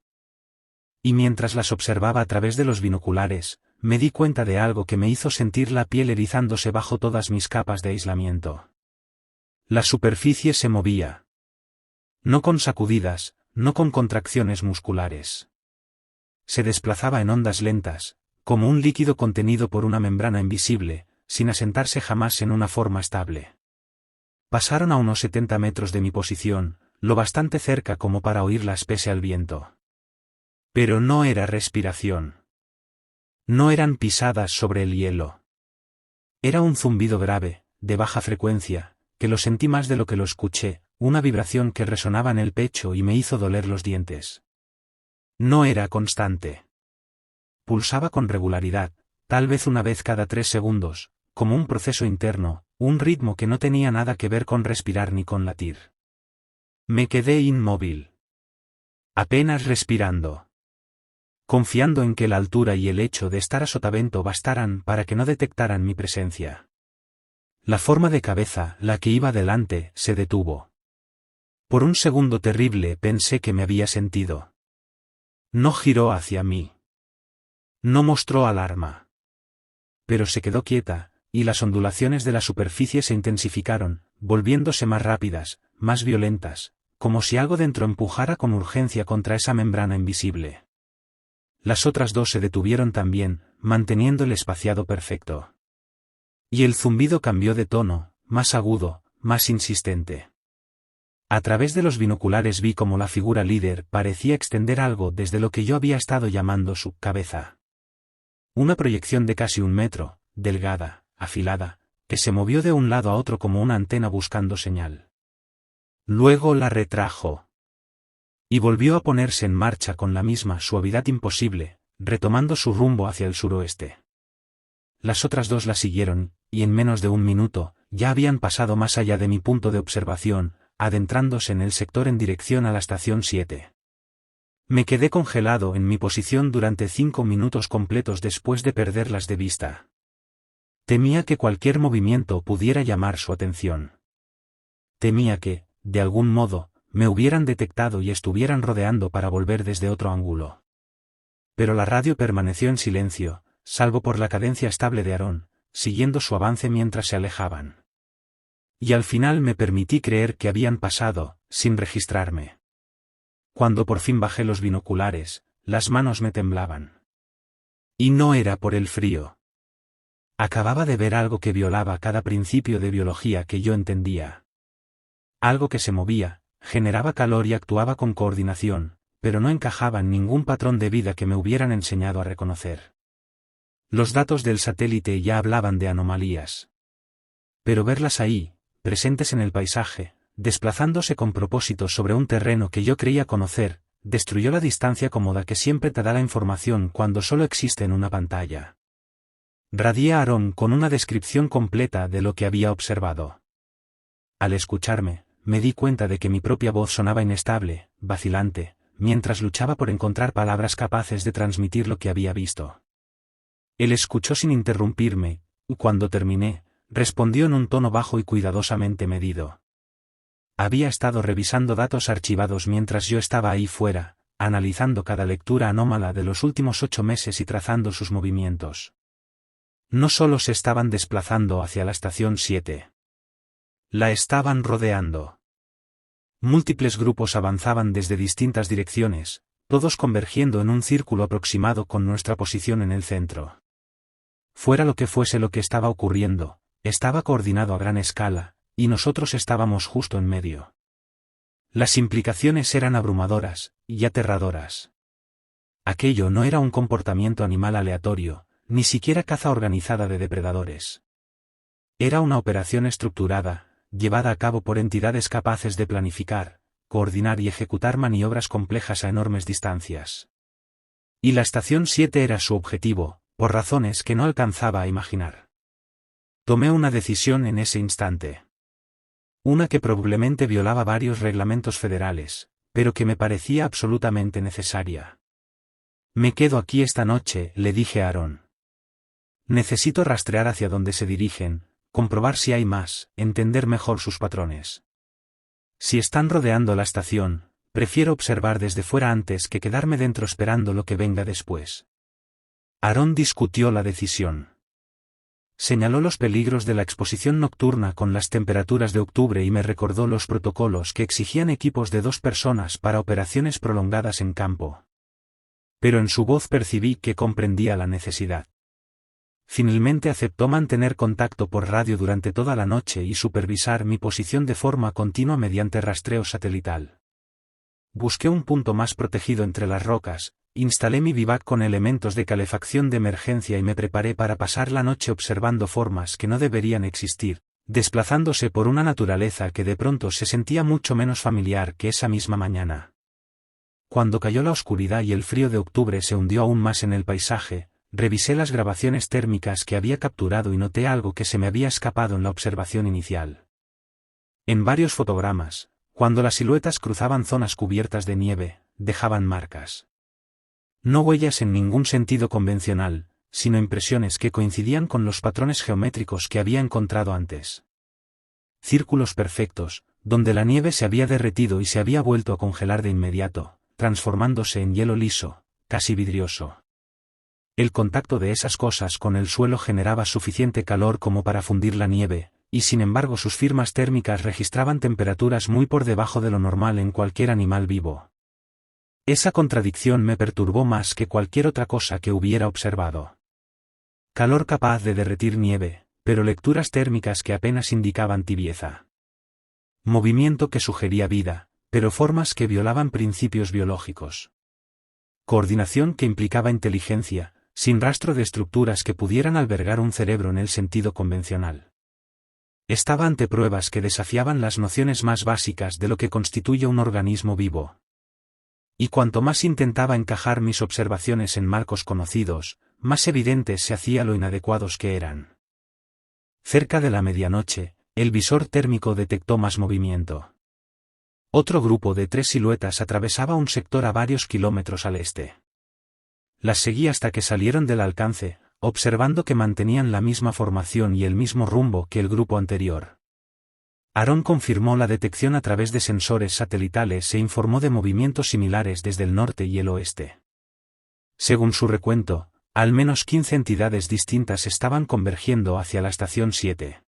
Y mientras las observaba a través de los binoculares, me di cuenta de algo que me hizo sentir la piel erizándose bajo todas mis capas de aislamiento. La superficie se movía. No con sacudidas, no con contracciones musculares. Se desplazaba en ondas lentas, como un líquido contenido por una membrana invisible, sin asentarse jamás en una forma estable. Pasaron a unos 70 metros de mi posición, lo bastante cerca como para oírlas pese al viento. Pero no era respiración. No eran pisadas sobre el hielo. Era un zumbido grave, de baja frecuencia, que lo sentí más de lo que lo escuché, una vibración que resonaba en el pecho y me hizo doler los dientes. No era constante. Pulsaba con regularidad, tal vez una vez cada 3 segundos, como un proceso interno, un ritmo que no tenía nada que ver con respirar ni con latir. Me quedé inmóvil. Apenas respirando. Confiando en que la altura y el hecho de estar a sotavento bastaran para que no detectaran mi presencia. La forma de cabeza, la que iba delante, se detuvo. Por un segundo terrible pensé que me había sentido. No giró hacia mí. No mostró alarma. Pero se quedó quieta, y las ondulaciones de la superficie se intensificaron, volviéndose más rápidas, más violentas, como si algo dentro empujara con urgencia contra esa membrana invisible. Las otras dos se detuvieron también, manteniendo el espaciado perfecto. Y el zumbido cambió de tono, más agudo, más insistente. A través de los binoculares vi como la figura líder parecía extender algo desde lo que yo había estado llamando su cabeza. Una proyección de casi 1 metro, delgada, afilada, que se movió de un lado a otro como una antena buscando señal. Luego la retrajo. Y volvió a ponerse en marcha con la misma suavidad imposible, retomando su rumbo hacia el suroeste. Las otras dos la siguieron, y en menos de 1 minuto, ya habían pasado más allá de mi punto de observación, adentrándose en el sector en dirección a la estación 7. Me quedé congelado en mi posición durante 5 minutos completos después de perderlas de vista. Temía que cualquier movimiento pudiera llamar su atención. Temía que, de algún modo, me hubieran detectado y estuvieran rodeando para volver desde otro ángulo. Pero la radio permaneció en silencio, salvo por la cadencia estable de Aarón, siguiendo su avance mientras se alejaban. Y al final me permití creer que habían pasado, sin registrarme. Cuando por fin bajé los binoculares, las manos me temblaban. Y no era por el frío. Acababa de ver algo que violaba cada principio de biología que yo entendía. Algo que se movía, generaba calor y actuaba con coordinación, pero no encajaba en ningún patrón de vida que me hubieran enseñado a reconocer. Los datos del satélite ya hablaban de anomalías. Pero verlas ahí, presentes en el paisaje, desplazándose con propósito sobre un terreno que yo creía conocer, destruyó la distancia cómoda que siempre te da la información cuando solo existe en una pantalla. Radié a Aarón con una descripción completa de lo que había observado. Al escucharme, me di cuenta de que mi propia voz sonaba inestable, vacilante, mientras luchaba por encontrar palabras capaces de transmitir lo que había visto. Él escuchó sin interrumpirme, y cuando terminé, respondió en un tono bajo y cuidadosamente medido. Había estado revisando datos archivados mientras yo estaba ahí fuera, analizando cada lectura anómala de los últimos 8 meses y trazando sus movimientos. No solo se estaban desplazando hacia la estación 7. La estaban rodeando. Múltiples grupos avanzaban desde distintas direcciones, todos convergiendo en un círculo aproximado con nuestra posición en el centro. Fuera lo que fuese lo que estaba ocurriendo, estaba coordinado a gran escala, y nosotros estábamos justo en medio. Las implicaciones eran abrumadoras, y aterradoras. Aquello no era un comportamiento animal aleatorio, ni siquiera caza organizada de depredadores. Era una operación estructurada, llevada a cabo por entidades capaces de planificar, coordinar y ejecutar maniobras complejas a enormes distancias. Y la estación 7 era su objetivo, por razones que no alcanzaba a imaginar. Tomé una decisión en ese instante. Una que probablemente violaba varios reglamentos federales, pero que me parecía absolutamente necesaria. Me quedo aquí esta noche, le dije a Aarón. Necesito rastrear hacia dónde se dirigen, comprobar si hay más, entender mejor sus patrones. Si están rodeando la estación, prefiero observar desde fuera antes que quedarme dentro esperando lo que venga después. Aaron discutió la decisión. Señaló los peligros de la exposición nocturna con las temperaturas de octubre y me recordó los protocolos que exigían equipos de 2 personas para operaciones prolongadas en campo. Pero en su voz percibí que comprendía la necesidad. Finalmente aceptó mantener contacto por radio durante toda la noche y supervisar mi posición de forma continua mediante rastreo satelital. Busqué un punto más protegido entre las rocas, instalé mi bivac con elementos de calefacción de emergencia y me preparé para pasar la noche observando formas que no deberían existir, desplazándose por una naturaleza que de pronto se sentía mucho menos familiar que esa misma mañana. Cuando cayó la oscuridad y el frío de octubre se hundió aún más en el paisaje, revisé las grabaciones térmicas que había capturado y noté algo que se me había escapado en la observación inicial. En varios fotogramas, cuando las siluetas cruzaban zonas cubiertas de nieve, dejaban marcas. No huellas en ningún sentido convencional, sino impresiones que coincidían con los patrones geométricos que había encontrado antes. Círculos perfectos, donde la nieve se había derretido y se había vuelto a congelar de inmediato, transformándose en hielo liso, casi vidrioso. El contacto de esas cosas con el suelo generaba suficiente calor como para fundir la nieve, y sin embargo sus firmas térmicas registraban temperaturas muy por debajo de lo normal en cualquier animal vivo. Esa contradicción me perturbó más que cualquier otra cosa que hubiera observado. Calor capaz de derretir nieve, pero lecturas térmicas que apenas indicaban tibieza. Movimiento que sugería vida, pero formas que violaban principios biológicos. Coordinación que implicaba inteligencia, sin rastro de estructuras que pudieran albergar un cerebro en el sentido convencional. Estaba ante pruebas que desafiaban las nociones más básicas de lo que constituye un organismo vivo. Y cuanto más intentaba encajar mis observaciones en marcos conocidos, más evidentes se hacía lo inadecuados que eran. Cerca de la medianoche, el visor térmico detectó más movimiento. Otro grupo de 3 siluetas atravesaba un sector a varios kilómetros al este. Las seguí hasta que salieron del alcance, observando que mantenían la misma formación y el mismo rumbo que el grupo anterior. Aaron confirmó la detección a través de sensores satelitales e informó de movimientos similares desde el norte y el oeste. Según su recuento, al menos 15 entidades distintas estaban convergiendo hacia la estación 7.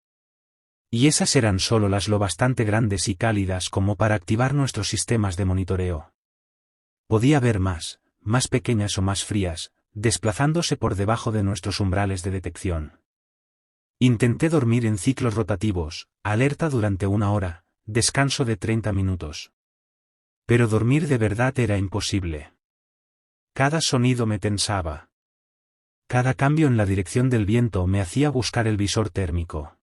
Y esas eran solo las lo bastante grandes y cálidas como para activar nuestros sistemas de monitoreo. Podía haber más pequeñas o más frías, desplazándose por debajo de nuestros umbrales de detección. Intenté dormir en ciclos rotativos, alerta durante 1 hora, descanso de 30 minutos. Pero dormir de verdad era imposible. Cada sonido me tensaba. Cada cambio en la dirección del viento me hacía buscar el visor térmico.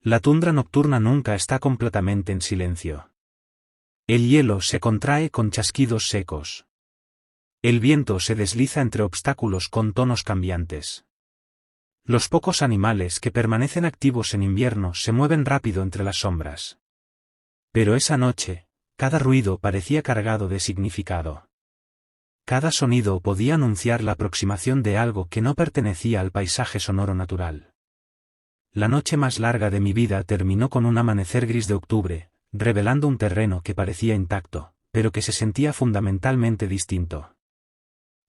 La tundra nocturna nunca está completamente en silencio. El hielo se contrae con chasquidos secos. El viento se desliza entre obstáculos con tonos cambiantes. Los pocos animales que permanecen activos en invierno se mueven rápido entre las sombras. Pero esa noche, cada ruido parecía cargado de significado. Cada sonido podía anunciar la aproximación de algo que no pertenecía al paisaje sonoro natural. La noche más larga de mi vida terminó con un amanecer gris de octubre, revelando un terreno que parecía intacto, pero que se sentía fundamentalmente distinto.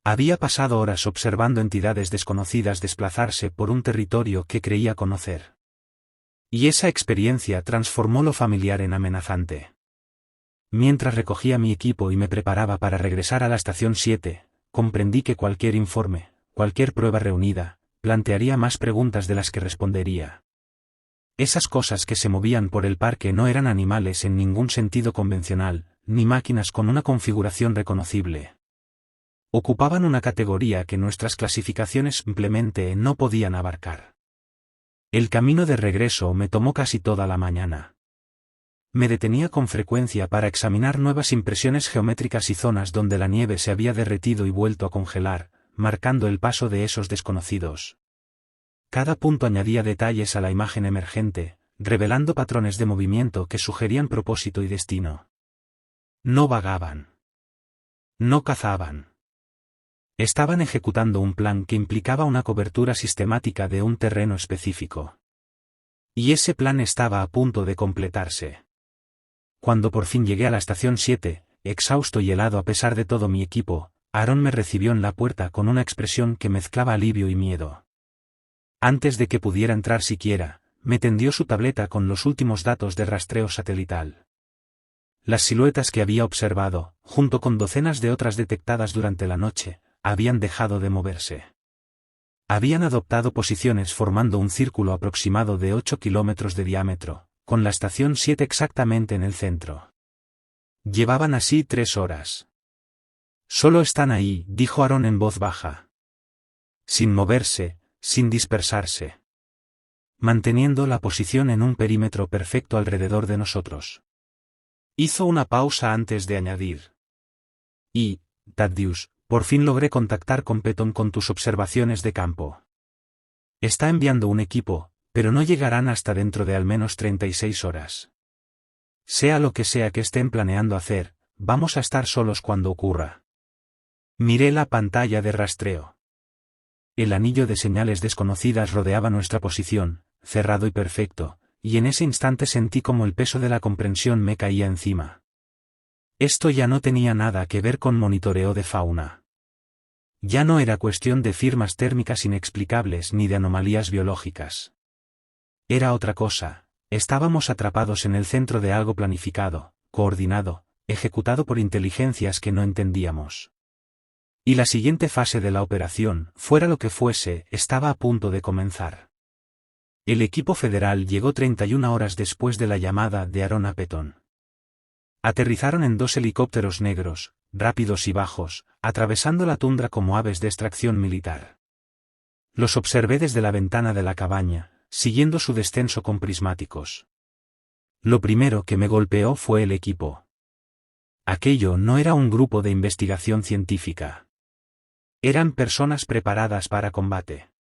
Había pasado horas observando entidades desconocidas desplazarse por un territorio que creía conocer. Y esa experiencia transformó lo familiar en amenazante. Mientras recogía mi equipo y me preparaba para regresar a la estación 7, comprendí que cualquier informe, cualquier prueba reunida, plantearía más preguntas de las que respondería. Esas cosas que se movían por el parque no eran animales en ningún sentido convencional, ni máquinas con una configuración reconocible. Ocupaban una categoría que nuestras clasificaciones simplemente no podían abarcar. El camino de regreso me tomó casi toda la mañana. Me detenía con frecuencia para examinar nuevas impresiones geométricas y zonas donde la nieve se había derretido y vuelto a congelar, marcando el paso de esos desconocidos. Cada punto añadía detalles a la imagen emergente, revelando patrones de movimiento que sugerían propósito y destino. No vagaban. No cazaban. Estaban ejecutando un plan que implicaba una cobertura sistemática de un terreno específico. Y ese plan estaba a punto de completarse. Cuando por fin llegué a la estación 7, exhausto y helado a pesar de todo mi equipo, Aaron me recibió en la puerta con una expresión que mezclaba alivio y miedo. Antes de que pudiera entrar siquiera, me tendió su tableta con los últimos datos de rastreo satelital. Las siluetas que había observado, junto con docenas de otras detectadas durante la noche, habían dejado de moverse. Habían adoptado posiciones formando un círculo aproximado de 8 kilómetros de diámetro, con la estación 7 exactamente en el centro. Llevaban así 3 horas. Solo están ahí, dijo Aaron en voz baja. Sin moverse, sin dispersarse. Manteniendo la posición en un perímetro perfecto alrededor de nosotros. Hizo una pausa antes de añadir. Y, Thaddeus, por fin logré contactar con Petón con tus observaciones de campo. Está enviando un equipo, pero no llegarán hasta dentro de al menos 36 horas. Sea lo que sea que estén planeando hacer, vamos a estar solos cuando ocurra. Miré la pantalla de rastreo. El anillo de señales desconocidas rodeaba nuestra posición, cerrado y perfecto, y en ese instante sentí como el peso de la comprensión me caía encima. Esto ya no tenía nada que ver con monitoreo de fauna. Ya no era cuestión de firmas térmicas inexplicables ni de anomalías biológicas. Era otra cosa, estábamos atrapados en el centro de algo planificado, coordinado, ejecutado por inteligencias que no entendíamos. Y la siguiente fase de la operación, fuera lo que fuese, estaba a punto de comenzar. El equipo federal llegó 31 horas después de la llamada de Aaron a Petón. Aterrizaron en 2 helicópteros negros, rápidos y bajos, atravesando la tundra como aves de extracción militar. Los observé desde la ventana de la cabaña, siguiendo su descenso con prismáticos. Lo primero que me golpeó fue el equipo. Aquello no era un grupo de investigación científica. Eran personas preparadas para combate.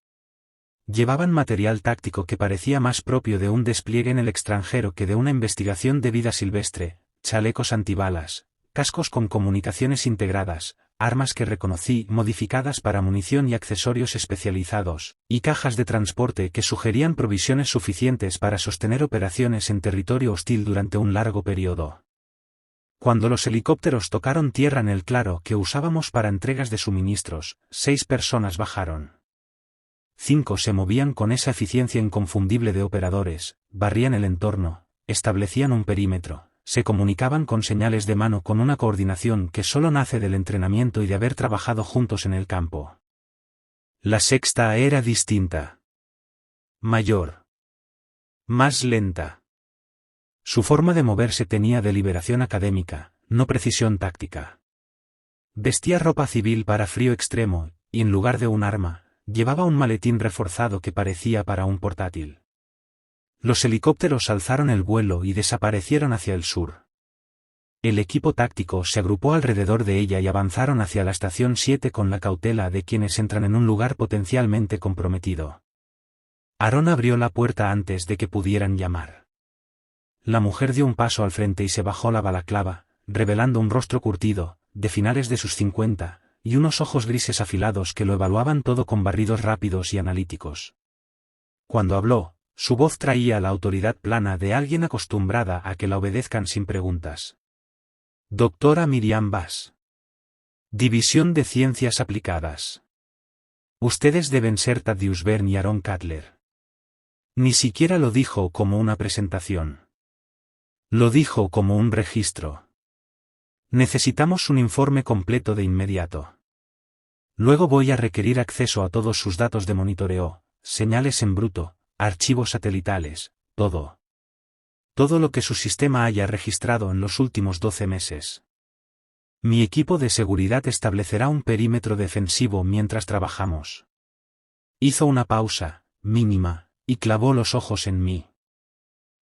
Llevaban material táctico que parecía más propio de un despliegue en el extranjero que de una investigación de vida silvestre, chalecos antibalas, cascos con comunicaciones integradas, armas que reconocí modificadas para munición y accesorios especializados, y cajas de transporte que sugerían provisiones suficientes para sostener operaciones en territorio hostil durante un largo periodo. Cuando los helicópteros tocaron tierra en el claro que usábamos para entregas de suministros, 6 personas bajaron. 5 se movían con esa eficiencia inconfundible de operadores, barrían el entorno, establecían un perímetro, se comunicaban con señales de mano con una coordinación que solo nace del entrenamiento y de haber trabajado juntos en el campo. La sexta era distinta. Mayor. Más lenta. Su forma de moverse tenía deliberación académica, no precisión táctica. Vestía ropa civil para frío extremo, y en lugar de un arma, llevaba un maletín reforzado que parecía para un portátil. Los helicópteros alzaron el vuelo y desaparecieron hacia el sur. El equipo táctico se agrupó alrededor de ella y avanzaron hacia la estación 7 con la cautela de quienes entran en un lugar potencialmente comprometido. Aaron abrió la puerta antes de que pudieran llamar. La mujer dio un paso al frente y se bajó la balaclava, revelando un rostro curtido, de finales de sus 50, y unos ojos grises afilados que lo evaluaban todo con barridos rápidos y analíticos. Cuando habló, su voz traía la autoridad plana de alguien acostumbrada a que la obedezcan sin preguntas. Doctora Miriam Bass. División de Ciencias Aplicadas. Ustedes deben ser Thaddeus Byrne y Aaron Cutler. Ni siquiera lo dijo como una presentación. Lo dijo como un registro. Necesitamos un informe completo de inmediato. Luego voy a requerir acceso a todos sus datos de monitoreo, señales en bruto, archivos satelitales, todo. Todo lo que su sistema haya registrado en los últimos 12 meses. Mi equipo de seguridad establecerá un perímetro defensivo mientras trabajamos. Hizo una pausa, mínima, y clavó los ojos en mí.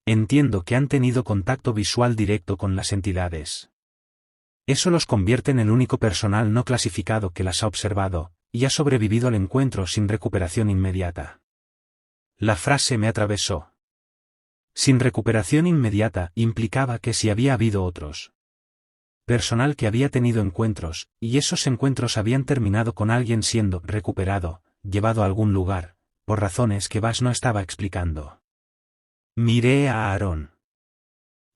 Entiendo que han tenido contacto visual directo con las entidades. Eso los convierte en el único personal no clasificado que las ha observado, y ha sobrevivido al encuentro sin recuperación inmediata. La frase me atravesó. Sin recuperación inmediata implicaba que si había habido otros. Personal que había tenido encuentros, y esos encuentros habían terminado con alguien siendo recuperado, llevado a algún lugar, por razones que Bass no estaba explicando. Miré a Aarón.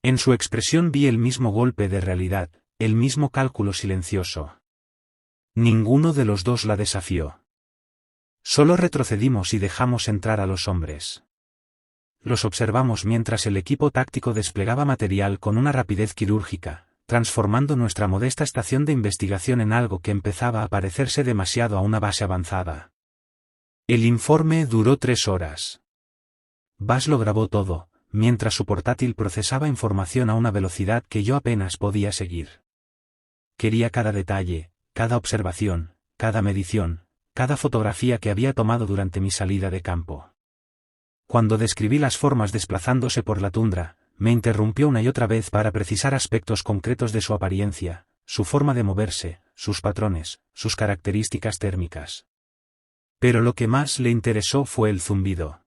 En su expresión vi el mismo golpe de realidad, el mismo cálculo silencioso. Ninguno de los dos la desafió. Solo retrocedimos y dejamos entrar a los hombres. Los observamos mientras el equipo táctico desplegaba material con una rapidez quirúrgica, transformando nuestra modesta estación de investigación en algo que empezaba a parecerse demasiado a una base avanzada. El informe duró 3 horas. Buzz lo grabó todo, mientras su portátil procesaba información a una velocidad que yo apenas podía seguir. Quería cada detalle, cada observación, cada medición, cada fotografía que había tomado durante mi salida de campo. Cuando describí las formas desplazándose por la tundra, me interrumpió una y otra vez para precisar aspectos concretos de su apariencia, su forma de moverse, sus patrones, sus características térmicas. Pero lo que más le interesó fue el zumbido.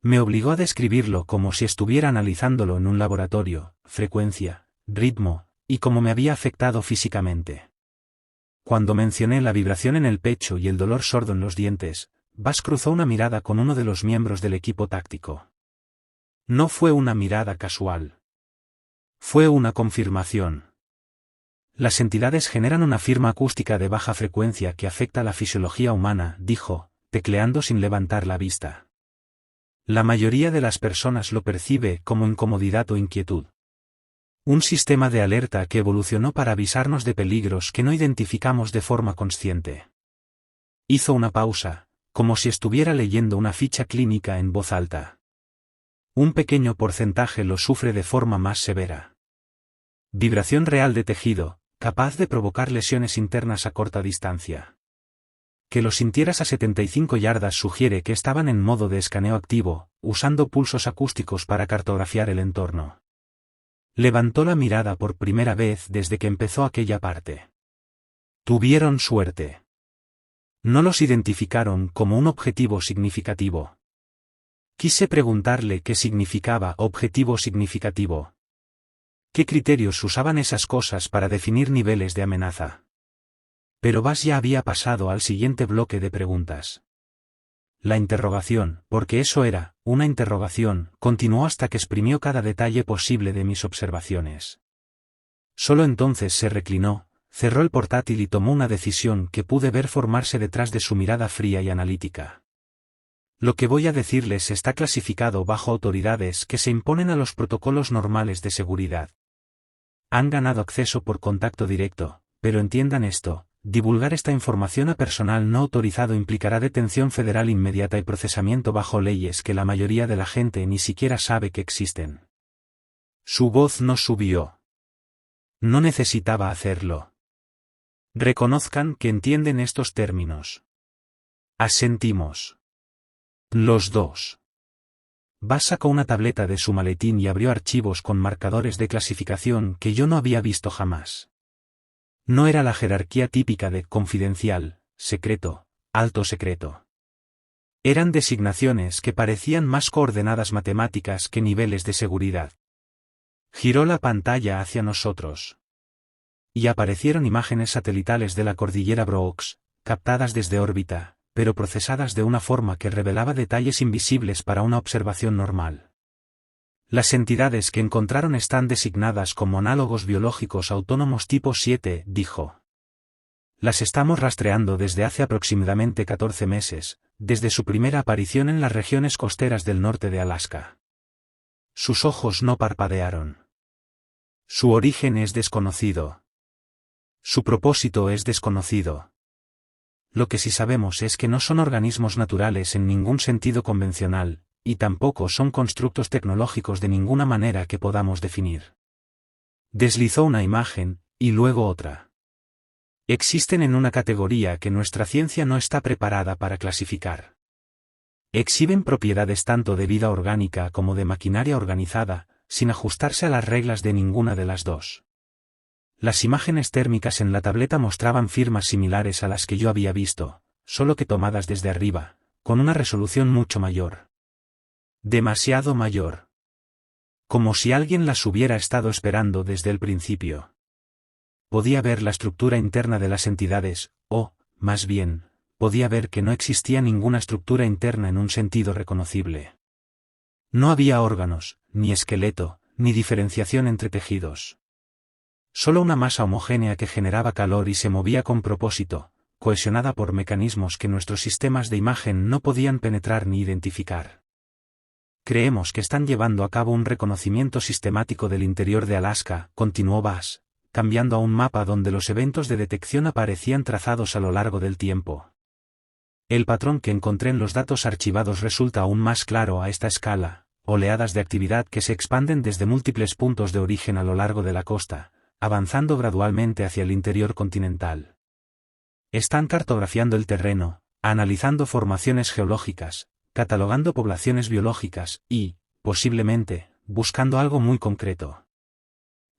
Me obligó a describirlo como si estuviera analizándolo en un laboratorio, frecuencia, ritmo, y cómo me había afectado físicamente. Cuando mencioné la vibración en el pecho y el dolor sordo en los dientes, Buzz cruzó una mirada con uno de los miembros del equipo táctico. No fue una mirada casual. Fue una confirmación. Las entidades generan una firma acústica de baja frecuencia que afecta a la fisiología humana, dijo, tecleando sin levantar la vista. La mayoría de las personas lo percibe como incomodidad o inquietud. Un sistema de alerta que evolucionó para avisarnos de peligros que no identificamos de forma consciente. Hizo una pausa, como si estuviera leyendo una ficha clínica en voz alta. Un pequeño porcentaje lo sufre de forma más severa. Vibración real de tejido, capaz de provocar lesiones internas a corta distancia. Que lo sintieras a 75 yardas sugiere que estaban en modo de escaneo activo, usando pulsos acústicos para cartografiar el entorno. Levantó la mirada por primera vez desde que empezó aquella parte. Tuvieron suerte. No los identificaron como un objetivo significativo. Quise preguntarle qué significaba objetivo significativo. ¿Qué criterios usaban esas cosas para definir niveles de amenaza? Pero Buzz ya había pasado al siguiente bloque de preguntas. La interrogación, porque eso era, una interrogación, continuó hasta que exprimió cada detalle posible de mis observaciones. Solo entonces se reclinó, cerró el portátil y tomó una decisión que pude ver formarse detrás de su mirada fría y analítica. Lo que voy a decirles está clasificado bajo autoridades que se imponen a los protocolos normales de seguridad. Han ganado acceso por contacto directo, pero entiendan esto. Divulgar esta información a personal no autorizado implicará detención federal inmediata y procesamiento bajo leyes que la mayoría de la gente ni siquiera sabe que existen. Su voz no subió. No necesitaba hacerlo. Reconozcan que entienden estos términos. Asentimos. Los dos. Buzz sacó una tableta de su maletín y abrió archivos con marcadores de clasificación que yo no había visto jamás. No era la jerarquía típica de confidencial, secreto, alto secreto. Eran designaciones que parecían más coordenadas matemáticas que niveles de seguridad. Giró la pantalla hacia nosotros. Y aparecieron imágenes satelitales de la cordillera Brooks, captadas desde órbita, pero procesadas de una forma que revelaba detalles invisibles para una observación normal. Las entidades que encontraron están designadas como análogos biológicos autónomos tipo 7, dijo. Las estamos rastreando desde hace aproximadamente 14 meses, desde su primera aparición en las regiones costeras del norte de Alaska. Sus ojos no parpadearon. Su origen es desconocido. Su propósito es desconocido. Lo que sí sabemos es que no son organismos naturales en ningún sentido convencional, y tampoco son constructos tecnológicos de ninguna manera que podamos definir. Deslizó una imagen, y luego otra. Existen en una categoría que nuestra ciencia no está preparada para clasificar. Exhiben propiedades tanto de vida orgánica como de maquinaria organizada, sin ajustarse a las reglas de ninguna de las dos. Las imágenes térmicas en la tableta mostraban firmas similares a las que yo había visto, solo que tomadas desde arriba, con una resolución mucho mayor. Demasiado mayor. Como si alguien las hubiera estado esperando desde el principio. Podía ver la estructura interna de las entidades, o, más bien, podía ver que no existía ninguna estructura interna en un sentido reconocible. No había órganos, ni esqueleto, ni diferenciación entre tejidos. Solo una masa homogénea que generaba calor y se movía con propósito, cohesionada por mecanismos que nuestros sistemas de imagen no podían penetrar ni identificar. Creemos que están llevando a cabo un reconocimiento sistemático del interior de Alaska, continuó Bass, cambiando a un mapa donde los eventos de detección aparecían trazados a lo largo del tiempo. El patrón que encontré en los datos archivados resulta aún más claro a esta escala, oleadas de actividad que se expanden desde múltiples puntos de origen a lo largo de la costa, avanzando gradualmente hacia el interior continental. Están cartografiando el terreno, analizando formaciones geológicas, catalogando poblaciones biológicas y, posiblemente, buscando algo muy concreto.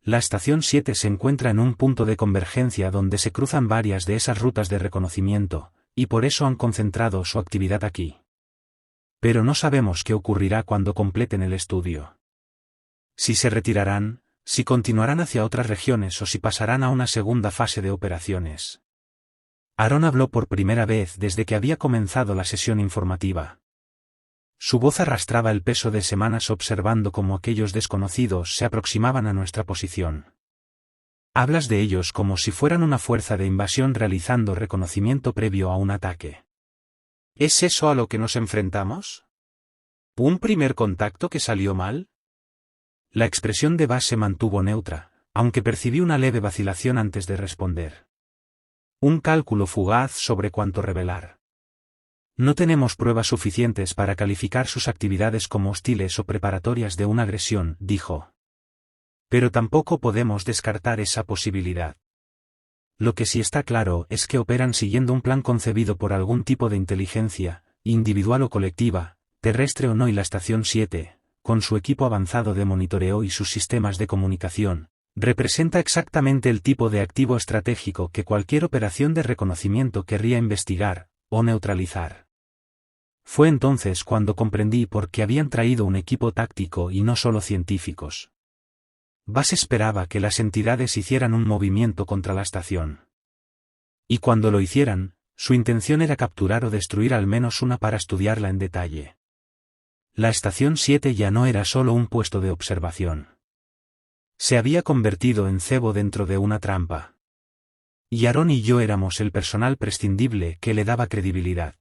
La estación 7 se encuentra en un punto de convergencia donde se cruzan varias de esas rutas de reconocimiento, y por eso han concentrado su actividad aquí. Pero no sabemos qué ocurrirá cuando completen el estudio. Si se retirarán, si continuarán hacia otras regiones o si pasarán a una segunda fase de operaciones. Aaron habló por primera vez desde que había comenzado la sesión informativa. Su voz arrastraba el peso de semanas observando cómo aquellos desconocidos se aproximaban a nuestra posición. Hablas de ellos como si fueran una fuerza de invasión realizando reconocimiento previo a un ataque. ¿Es eso a lo que nos enfrentamos? ¿Un primer contacto que salió mal? La expresión de Bass se mantuvo neutra, aunque percibí una leve vacilación antes de responder. Un cálculo fugaz sobre cuánto revelar. No tenemos pruebas suficientes para calificar sus actividades como hostiles o preparatorias de una agresión, dijo. Pero tampoco podemos descartar esa posibilidad. Lo que sí está claro es que operan siguiendo un plan concebido por algún tipo de inteligencia, individual o colectiva, terrestre o no, y la estación 7, con su equipo avanzado de monitoreo y sus sistemas de comunicación, representa exactamente el tipo de activo estratégico que cualquier operación de reconocimiento querría investigar o neutralizar. Fue entonces cuando comprendí por qué habían traído un equipo táctico y no solo científicos. Bass esperaba que las entidades hicieran un movimiento contra la estación. Y cuando lo hicieran, su intención era capturar o destruir al menos una para estudiarla en detalle. La estación 7 ya no era solo un puesto de observación. Se había convertido en cebo dentro de una trampa. Y Aaron y yo éramos el personal prescindible que le daba credibilidad.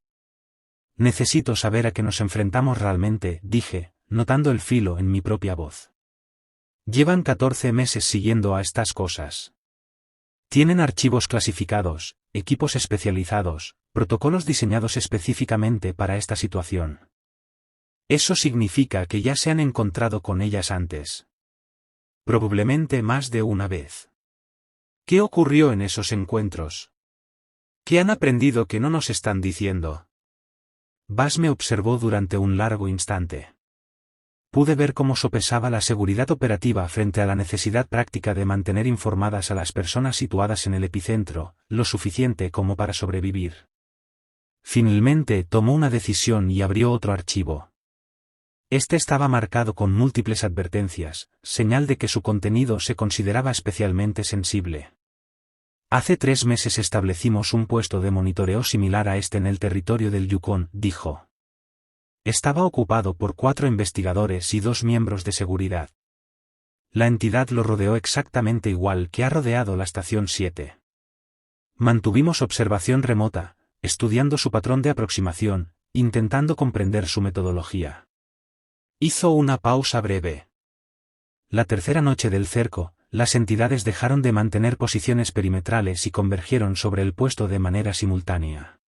Necesito saber a qué nos enfrentamos realmente, dije, notando el filo en mi propia voz. Llevan 14 meses siguiendo a estas cosas. Tienen archivos clasificados, equipos especializados, protocolos diseñados específicamente para esta situación. Eso significa que ya se han encontrado con ellas antes. Probablemente más de una vez. ¿Qué ocurrió en esos encuentros? ¿Qué han aprendido que no nos están diciendo? Bass me observó durante un largo instante. Pude ver cómo sopesaba la seguridad operativa frente a la necesidad práctica de mantener informadas a las personas situadas en el epicentro, lo suficiente como para sobrevivir. Finalmente tomó una decisión y abrió otro archivo. Este estaba marcado con múltiples advertencias, señal de que su contenido se consideraba especialmente sensible. Hace 3 meses establecimos un puesto de monitoreo similar a este en el territorio del Yukon, dijo. Estaba ocupado por 4 investigadores y 2 miembros de seguridad. La entidad lo rodeó exactamente igual que ha rodeado la estación 7. Mantuvimos observación remota, estudiando su patrón de aproximación, intentando comprender su metodología. Hizo una pausa breve. La tercera noche del cerco, las entidades dejaron de mantener posiciones perimetrales y convergieron sobre el puesto de manera simultánea.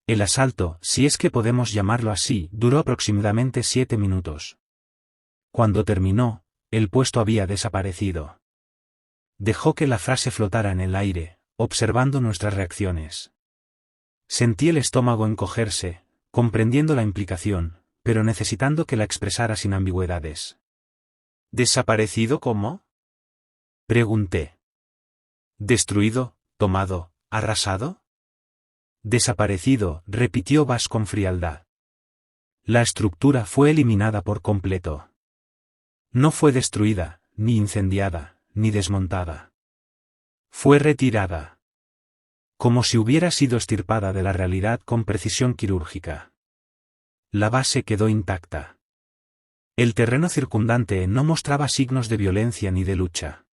El asalto, si es que podemos llamarlo así, duró aproximadamente 7 minutos. Cuando terminó, el puesto había desaparecido. Dejó que la frase flotara en el aire, observando nuestras reacciones. Sentí el estómago encogerse, comprendiendo la implicación, pero necesitando que la expresara sin ambigüedades. ¿Desaparecido cómo? Pregunté. ¿Destruido, tomado, arrasado? Desaparecido, repitió Bass con frialdad. La estructura fue eliminada por completo. No fue destruida, ni incendiada, ni desmontada. Fue retirada. Como si hubiera sido extirpada de la realidad con precisión quirúrgica. La base quedó intacta. El terreno circundante no mostraba signos de violencia ni de lucha.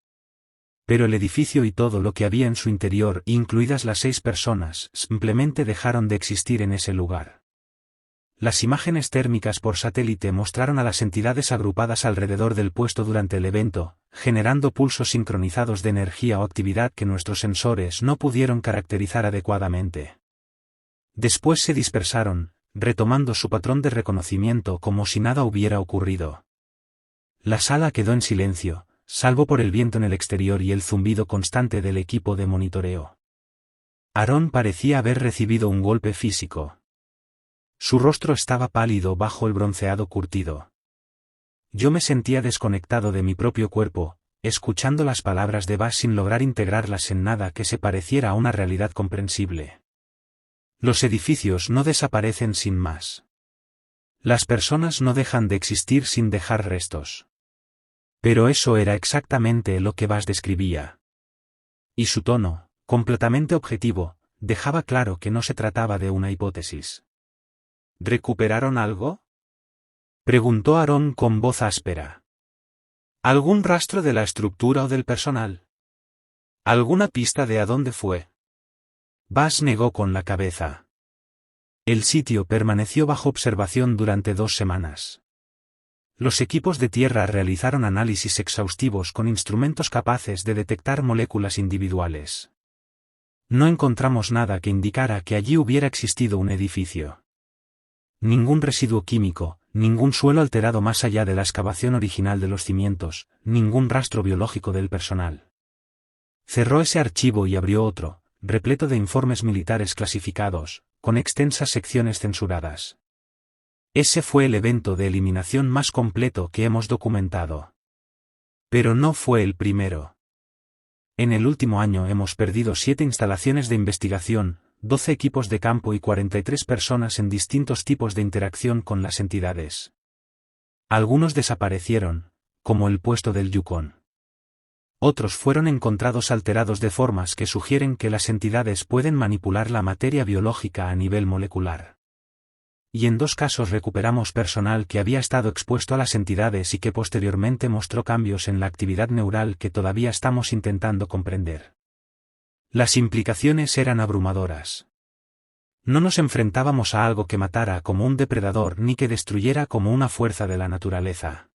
Pero el edificio y todo lo que había en su interior, incluidas las 6 personas, simplemente dejaron de existir en ese lugar. Las imágenes térmicas por satélite mostraron a las entidades agrupadas alrededor del puesto durante el evento, generando pulsos sincronizados de energía o actividad que nuestros sensores no pudieron caracterizar adecuadamente. Después se dispersaron, retomando su patrón de reconocimiento como si nada hubiera ocurrido. La sala quedó en silencio, salvo por el viento en el exterior y el zumbido constante del equipo de monitoreo. Aaron parecía haber recibido un golpe físico. Su rostro estaba pálido bajo el bronceado curtido. Yo me sentía desconectado de mi propio cuerpo, escuchando las palabras de Buzz sin lograr integrarlas en nada que se pareciera a una realidad comprensible. Los edificios no desaparecen sin más. Las personas no dejan de existir sin dejar restos. Pero eso era exactamente lo que Buzz describía. Y su tono, completamente objetivo, dejaba claro que no se trataba de una hipótesis. ¿Recuperaron algo?, preguntó Aaron con voz áspera. ¿Algún rastro de la estructura o del personal? ¿Alguna pista de a dónde fue? Buzz negó con la cabeza. El sitio permaneció bajo observación durante 2 semanas. Los equipos de tierra realizaron análisis exhaustivos con instrumentos capaces de detectar moléculas individuales. No encontramos nada que indicara que allí hubiera existido un edificio. Ningún residuo químico, ningún suelo alterado más allá de la excavación original de los cimientos, ningún rastro biológico del personal. Cerró ese archivo y abrió otro, repleto de informes militares clasificados, con extensas secciones censuradas. Ese fue el evento de eliminación más completo que hemos documentado. Pero no fue el primero. En el último año hemos perdido 7 instalaciones de investigación, 12 equipos de campo y 43 personas en distintos tipos de interacción con las entidades. Algunos desaparecieron, como el puesto del Yukon. Otros fueron encontrados alterados de formas que sugieren que las entidades pueden manipular la materia biológica a nivel molecular. Y en 2 casos recuperamos personal que había estado expuesto a las entidades y que posteriormente mostró cambios en la actividad neural que todavía estamos intentando comprender. Las implicaciones eran abrumadoras. No nos enfrentábamos a algo que matara como un depredador ni que destruyera como una fuerza de la naturaleza.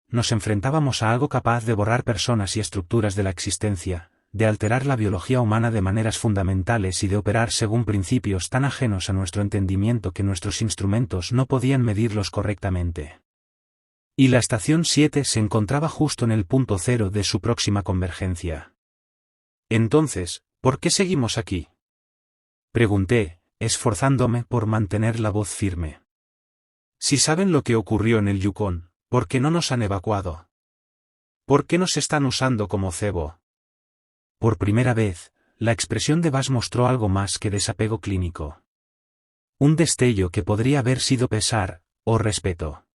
Nos enfrentábamos a algo capaz de borrar personas y estructuras de la existencia, de alterar la biología humana de maneras fundamentales y de operar según principios tan ajenos a nuestro entendimiento que nuestros instrumentos no podían medirlos correctamente. Y la estación 7 se encontraba justo en el punto cero de su próxima convergencia. Entonces, ¿por qué seguimos aquí?, pregunté, esforzándome por mantener la voz firme. Si saben lo que ocurrió en el Yukon, ¿por qué no nos han evacuado? ¿Por qué nos están usando como cebo? Por primera vez, la expresión de Buzz mostró algo más que desapego clínico. Un destello que podría haber sido pesar, o respeto.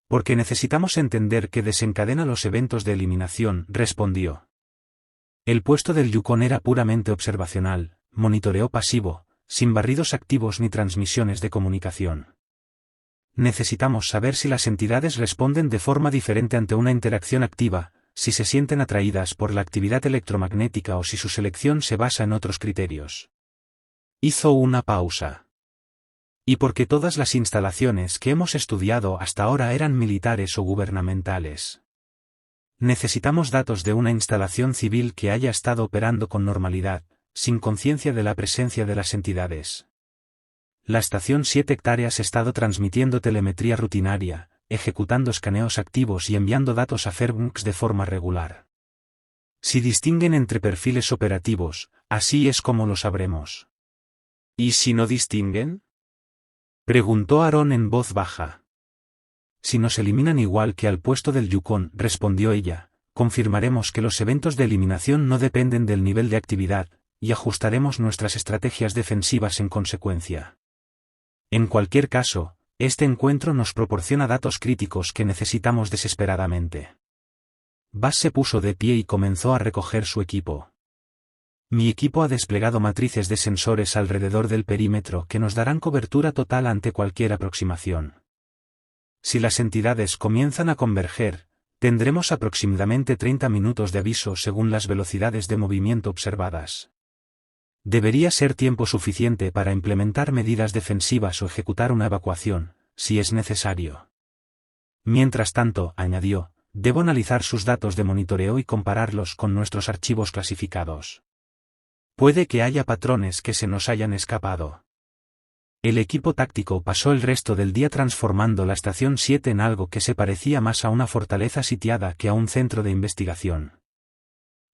Porque necesitamos entender qué desencadena los eventos de eliminación, respondió. El puesto del Yukon era puramente observacional, monitoreo pasivo, sin barridos activos ni transmisiones de comunicación. Necesitamos saber si las entidades responden de forma diferente ante una interacción activa, si se sienten atraídas por la actividad electromagnética o si su selección se basa en otros criterios. Hizo una pausa. Y porque todas las instalaciones que hemos estudiado hasta ahora eran militares o gubernamentales. Necesitamos datos de una instalación civil que haya estado operando con normalidad, sin conciencia de la presencia de las entidades. La estación 7 hectáreas ha estado transmitiendo telemetría rutinaria, ejecutando escaneos activos y enviando datos a Fairbanks de forma regular. Si distinguen entre perfiles operativos, así es como lo sabremos. ¿Y si no distinguen?, preguntó Aaron en voz baja. Si nos eliminan igual que al puesto del Yukon, respondió ella, confirmaremos que los eventos de eliminación no dependen del nivel de actividad, y ajustaremos nuestras estrategias defensivas en consecuencia. En cualquier caso, este encuentro nos proporciona datos críticos que necesitamos desesperadamente. Buzz se puso de pie y comenzó a recoger su equipo. Mi equipo ha desplegado matrices de sensores alrededor del perímetro que nos darán cobertura total ante cualquier aproximación. Si las entidades comienzan a converger, tendremos aproximadamente 30 minutos de aviso según las velocidades de movimiento observadas. Debería ser tiempo suficiente para implementar medidas defensivas o ejecutar una evacuación, si es necesario. Mientras tanto, añadió, debo analizar sus datos de monitoreo y compararlos con nuestros archivos clasificados. Puede que haya patrones que se nos hayan escapado. El equipo táctico pasó el resto del día transformando la Estación 7 en algo que se parecía más a una fortaleza sitiada que a un centro de investigación.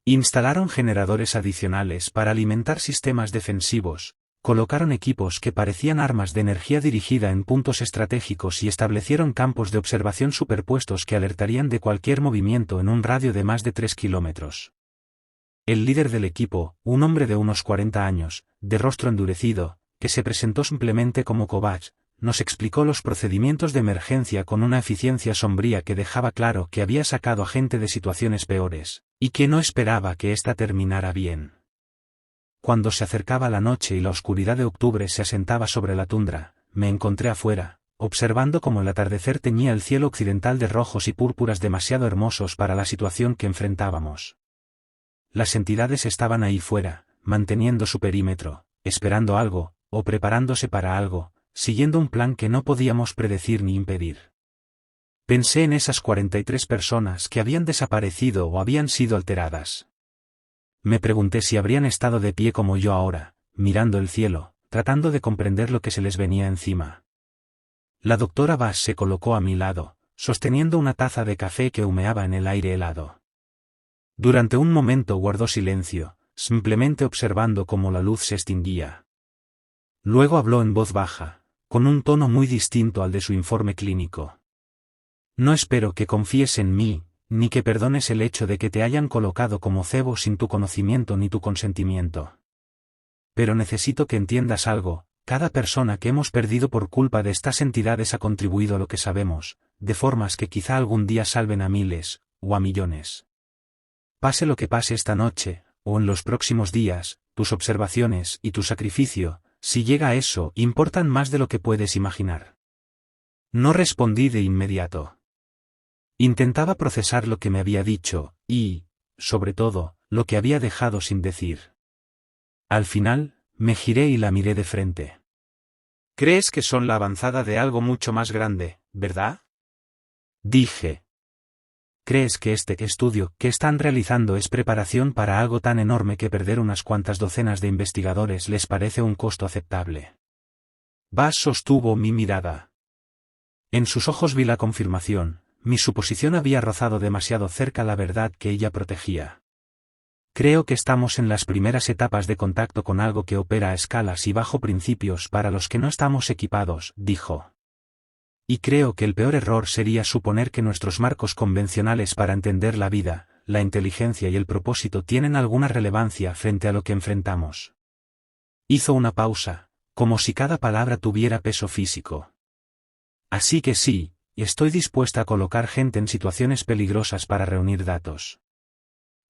Instalaron generadores adicionales para alimentar sistemas defensivos, colocaron equipos que parecían armas de energía dirigida en puntos estratégicos y establecieron campos de observación superpuestos que alertarían de cualquier movimiento en un radio de más de 3 kilómetros. El líder del equipo, un hombre de unos 40 años, de rostro endurecido, que se presentó simplemente como Kovacs, nos explicó los procedimientos de emergencia con una eficiencia sombría que dejaba claro que había sacado a gente de situaciones peores, y que no esperaba que ésta terminara bien. Cuando se acercaba la noche y la oscuridad de octubre se asentaba sobre la tundra, me encontré afuera, observando cómo el atardecer teñía el cielo occidental de rojos y púrpuras demasiado hermosos para la situación que enfrentábamos. Las entidades estaban ahí fuera, manteniendo su perímetro, esperando algo, o preparándose para algo, siguiendo un plan que no podíamos predecir ni impedir. Pensé en esas 43 personas que habían desaparecido o habían sido alteradas. Me pregunté si habrían estado de pie como yo ahora, mirando el cielo, tratando de comprender lo que se les venía encima. La doctora Bass se colocó a mi lado, sosteniendo una taza de café que humeaba en el aire helado. Durante un momento guardó silencio, simplemente observando cómo la luz se extinguía. Luego habló en voz baja, con un tono muy distinto al de su informe clínico. No espero que confíes en mí, ni que perdones el hecho de que te hayan colocado como cebo sin tu conocimiento ni tu consentimiento. Pero necesito que entiendas algo, cada persona que hemos perdido por culpa de estas entidades ha contribuido a lo que sabemos, de formas que quizá algún día salven a miles, o a millones. Pase lo que pase esta noche, o en los próximos días, tus observaciones y tu sacrificio, si llega a eso, importan más de lo que puedes imaginar. No respondí de inmediato. Intentaba procesar lo que me había dicho, y, sobre todo, lo que había dejado sin decir. Al final, me giré y la miré de frente. ¿Crees que son la avanzada de algo mucho más grande, verdad? Dije. ¿Crees que este estudio que están realizando es preparación para algo tan enorme que perder unas cuantas docenas de investigadores les parece un costo aceptable? Bass sostuvo mi mirada. En sus ojos vi la confirmación, mi suposición había rozado demasiado cerca la verdad que ella protegía. Creo que estamos en las primeras etapas de contacto con algo que opera a escalas y bajo principios para los que no estamos equipados, dijo. Y creo que el peor error sería suponer que nuestros marcos convencionales para entender la vida, la inteligencia y el propósito tienen alguna relevancia frente a lo que enfrentamos. Hizo una pausa, como si cada palabra tuviera peso físico. Así que sí, estoy dispuesta a colocar gente en situaciones peligrosas para reunir datos.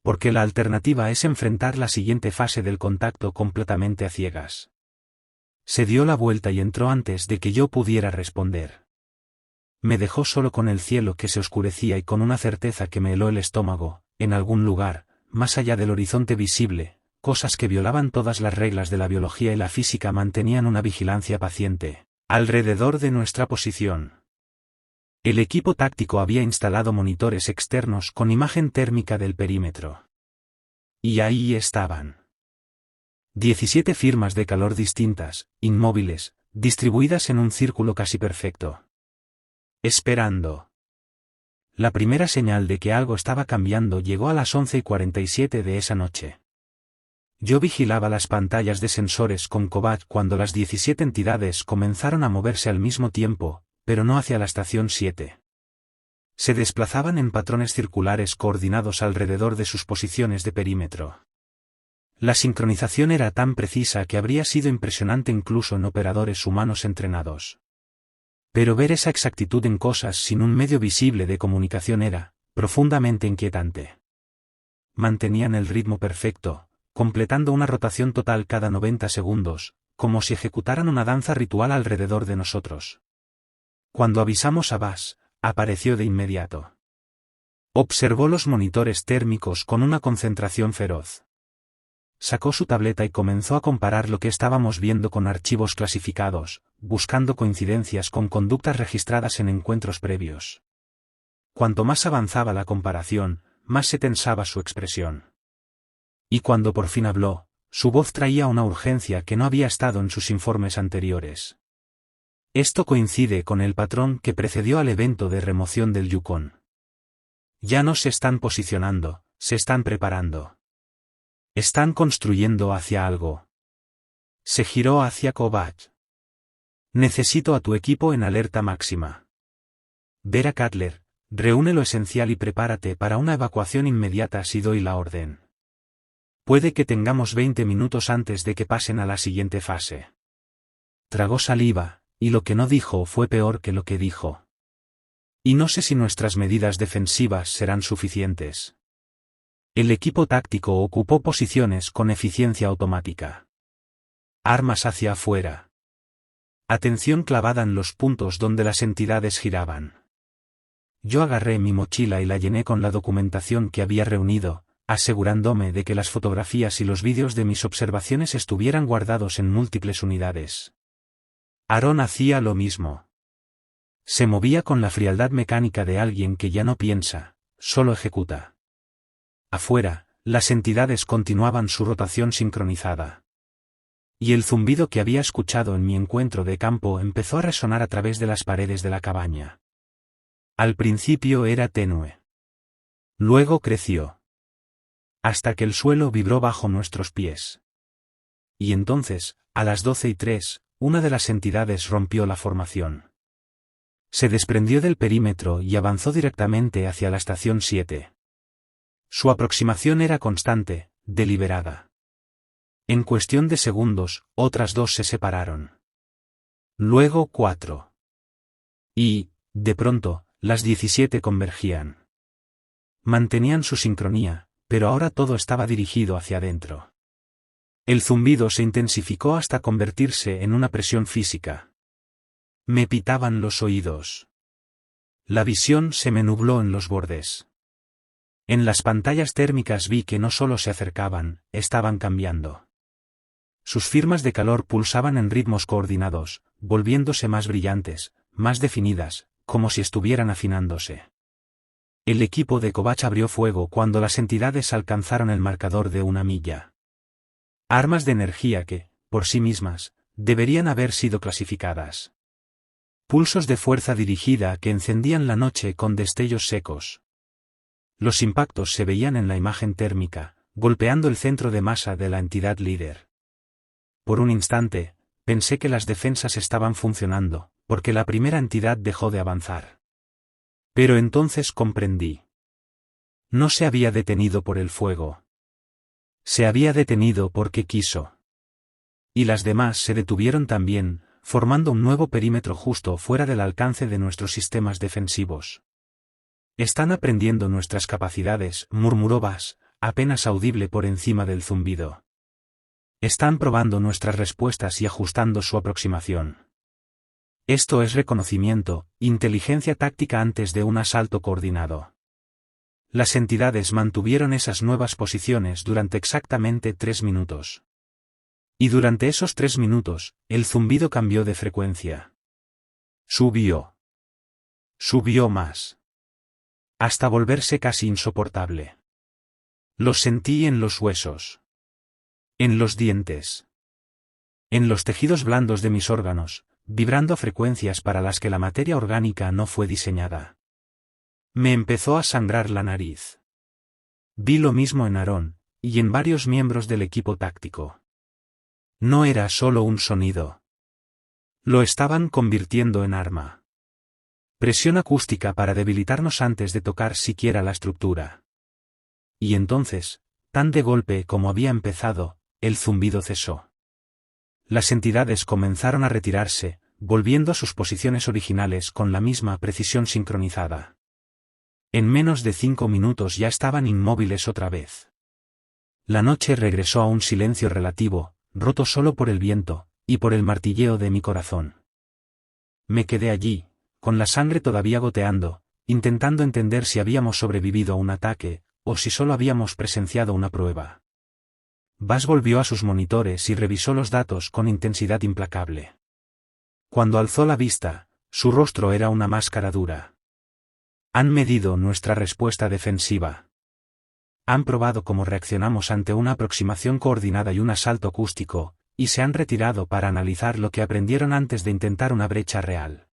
Porque la alternativa es enfrentar la siguiente fase del contacto completamente a ciegas. Se dio la vuelta y entró antes de que yo pudiera responder. Me dejó solo con el cielo que se oscurecía y con una certeza que me heló el estómago, en algún lugar, más allá del horizonte visible, cosas que violaban todas las reglas de la biología y la física mantenían una vigilancia paciente, alrededor de nuestra posición. El equipo táctico había instalado monitores externos con imagen térmica del perímetro. Y ahí estaban. 17 firmas de calor distintas, inmóviles, distribuidas en un círculo casi perfecto. Esperando. La primera señal de que algo estaba cambiando llegó a las 11:47 de esa noche. Yo vigilaba las pantallas de sensores con Kovacs cuando las 17 entidades comenzaron a moverse al mismo tiempo, pero no hacia la estación 7. Se desplazaban en patrones circulares coordinados alrededor de sus posiciones de perímetro. La sincronización era tan precisa que habría sido impresionante incluso en operadores humanos entrenados. Pero ver esa exactitud en cosas sin un medio visible de comunicación era, profundamente inquietante. Mantenían el ritmo perfecto, completando una rotación total cada 90 segundos, como si ejecutaran una danza ritual alrededor de nosotros. Cuando avisamos a Bass, apareció de inmediato. Observó los monitores térmicos con una concentración feroz. Sacó su tableta y comenzó a comparar lo que estábamos viendo con archivos clasificados, buscando coincidencias con conductas registradas en encuentros previos. Cuanto más avanzaba la comparación, más se tensaba su expresión. Y cuando por fin habló, su voz traía una urgencia que no había estado en sus informes anteriores. Esto coincide con el patrón que precedió al evento de remoción del Yukon. Ya no se están posicionando, se están preparando. Están construyendo hacia algo. Se giró hacia Kovacs. Necesito a tu equipo en alerta máxima. Vera Cutler, reúne lo esencial y prepárate para una evacuación inmediata si doy la orden. Puede que tengamos 20 minutos antes de que pasen a la siguiente fase. Tragó saliva, y lo que no dijo fue peor que lo que dijo. Y no sé si nuestras medidas defensivas serán suficientes. El equipo táctico ocupó posiciones con eficiencia automática. Armas hacia afuera. Atención clavada en los puntos donde las entidades giraban. Yo agarré mi mochila y la llené con la documentación que había reunido, asegurándome de que las fotografías y los vídeos de mis observaciones estuvieran guardados en múltiples unidades. Aaron hacía lo mismo. Se movía con la frialdad mecánica de alguien que ya no piensa, solo ejecuta. Afuera, las entidades continuaban su rotación sincronizada. Y el zumbido que había escuchado en mi encuentro de campo empezó a resonar a través de las paredes de la cabaña. Al principio era tenue. Luego creció. Hasta que el suelo vibró bajo nuestros pies. Y entonces, a las 12:03, una de las entidades rompió la formación. Se desprendió del perímetro y avanzó directamente hacia la estación 7. Su aproximación era constante, deliberada. En cuestión de segundos, otras dos se separaron. Luego 4. Y, de pronto, las 17 convergían. Mantenían su sincronía, pero ahora todo estaba dirigido hacia adentro. El zumbido se intensificó hasta convertirse en una presión física. Me pitaban los oídos. La visión se me nubló en los bordes. En las pantallas térmicas vi que no solo se acercaban, estaban cambiando. Sus firmas de calor pulsaban en ritmos coordinados, volviéndose más brillantes, más definidas, como si estuvieran afinándose. El equipo de Kovacs abrió fuego cuando las entidades alcanzaron el marcador de 1 milla. Armas de energía que, por sí mismas, deberían haber sido clasificadas. Pulsos de fuerza dirigida que encendían la noche con destellos secos. Los impactos se veían en la imagen térmica, golpeando el centro de masa de la entidad líder. Por un instante, pensé que las defensas estaban funcionando, porque la primera entidad dejó de avanzar. Pero entonces comprendí. No se había detenido por el fuego. Se había detenido porque quiso. Y las demás se detuvieron también, formando un nuevo perímetro justo fuera del alcance de nuestros sistemas defensivos. Están aprendiendo nuestras capacidades, murmuró Bass, apenas audible por encima del zumbido. Están probando nuestras respuestas y ajustando su aproximación. Esto es reconocimiento, inteligencia táctica antes de un asalto coordinado. Las entidades mantuvieron esas nuevas posiciones durante exactamente 3 minutos. Y durante esos 3 minutos, el zumbido cambió de frecuencia. Subió. Subió más. Hasta volverse casi insoportable. Lo sentí en los huesos. En los dientes. En los tejidos blandos de mis órganos, vibrando a frecuencias para las que la materia orgánica no fue diseñada. Me empezó a sangrar la nariz. Vi lo mismo en Aaron, y en varios miembros del equipo táctico. No era solo un sonido. Lo estaban convirtiendo en arma. Presión acústica para debilitarnos antes de tocar siquiera la estructura. Y entonces, tan de golpe como había empezado, el zumbido cesó. Las entidades comenzaron a retirarse, volviendo a sus posiciones originales con la misma precisión sincronizada. En menos de 5 minutos ya estaban inmóviles otra vez. La noche regresó a un silencio relativo, roto solo por el viento, y por el martilleo de mi corazón. Me quedé allí, con la sangre todavía goteando, intentando entender si habíamos sobrevivido a un ataque, o si solo habíamos presenciado una prueba. Bass volvió a sus monitores y revisó los datos con intensidad implacable. Cuando alzó la vista, su rostro era una máscara dura. Han medido nuestra respuesta defensiva. Han probado cómo reaccionamos ante una aproximación coordinada y un asalto acústico, y se han retirado para analizar lo que aprendieron antes de intentar una brecha real.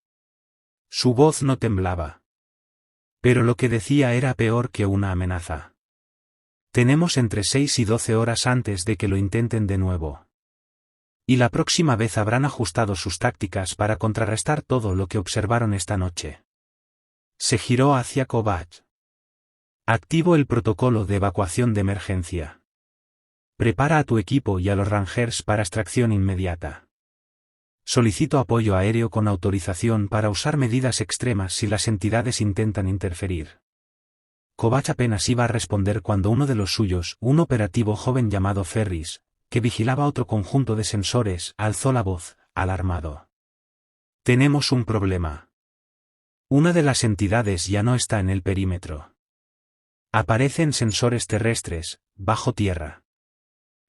Su voz no temblaba. Pero lo que decía era peor que una amenaza. Tenemos entre 6 y 12 horas antes de que lo intenten de nuevo. Y la próxima vez habrán ajustado sus tácticas para contrarrestar todo lo que observaron esta noche. Se giró hacia Kovacs. Activo el protocolo de evacuación de emergencia. Prepara a tu equipo y a los Rangers para extracción inmediata. Solicito apoyo aéreo con autorización para usar medidas extremas si las entidades intentan interferir. Kovacs apenas iba a responder cuando uno de los suyos, un operativo joven llamado Ferris, que vigilaba otro conjunto de sensores, alzó la voz, alarmado. Tenemos un problema. Una de las entidades ya no está en el perímetro. Aparecen sensores terrestres, bajo tierra.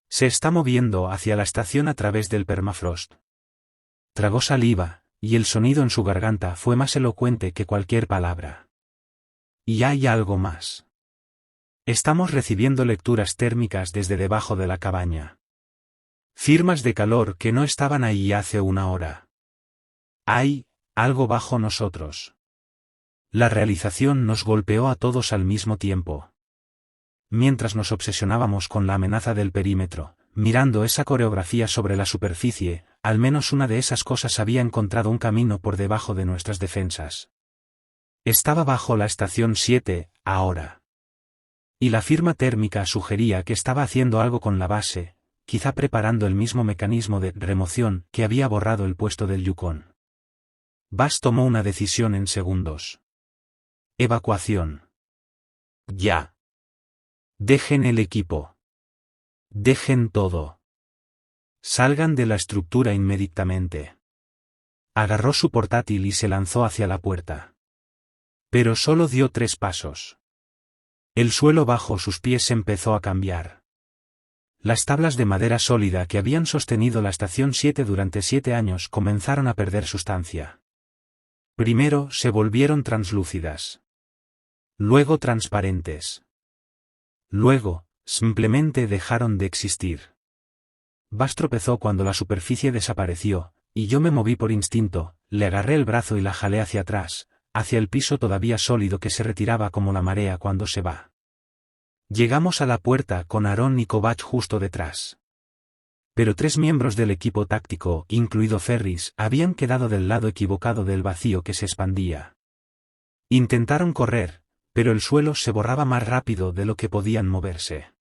Se está moviendo hacia la estación a través del permafrost. Tragó saliva, y el sonido en su garganta fue más elocuente que cualquier palabra. Y hay algo más. Estamos recibiendo lecturas térmicas desde debajo de la cabaña. Firmas de calor que no estaban ahí hace una hora. Hay algo bajo nosotros. La realización nos golpeó a todos al mismo tiempo. Mientras nos obsesionábamos con la amenaza del perímetro, mirando esa coreografía sobre la superficie, al menos una de esas cosas había encontrado un camino por debajo de nuestras defensas. Estaba bajo la estación 7, ahora. Y la firma térmica sugería que estaba haciendo algo con la base, quizá preparando el mismo mecanismo de remoción que había borrado el puesto del Yukon. Bass tomó una decisión en segundos. Evacuación. Ya. Dejen el equipo. Dejen todo. Salgan de la estructura inmediatamente. Agarró su portátil y se lanzó hacia la puerta. Pero solo dio 3 pasos. El suelo bajo sus pies empezó a cambiar. Las tablas de madera sólida que habían sostenido la estación 7 durante 7 años comenzaron a perder sustancia. Primero se volvieron translúcidas. Luego transparentes. Luego, simplemente dejaron de existir. Bass tropezó cuando la superficie desapareció, y yo me moví por instinto, le agarré el brazo y la jalé hacia atrás, hacia el piso todavía sólido que se retiraba como la marea cuando se va. Llegamos a la puerta con Aaron y Kovacs justo detrás. Pero 3 miembros del equipo táctico, incluido Ferris, habían quedado del lado equivocado del vacío que se expandía. Intentaron correr, pero el suelo se borraba más rápido de lo que podían moverse.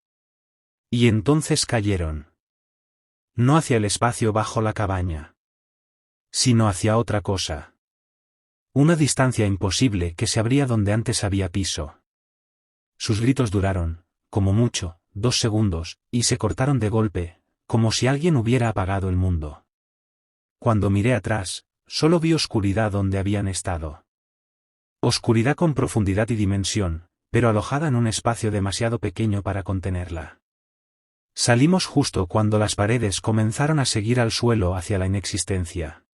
Y entonces cayeron. No hacia el espacio bajo la cabaña, sino hacia otra cosa. Una distancia imposible que se abría donde antes había piso. Sus gritos duraron, como mucho, 2 segundos, y se cortaron de golpe, como si alguien hubiera apagado el mundo. Cuando miré atrás, solo vi oscuridad donde habían estado. Oscuridad con profundidad y dimensión, pero alojada en un espacio demasiado pequeño para contenerla. Salimos justo cuando las paredes comenzaron a seguir al suelo hacia la inexistencia.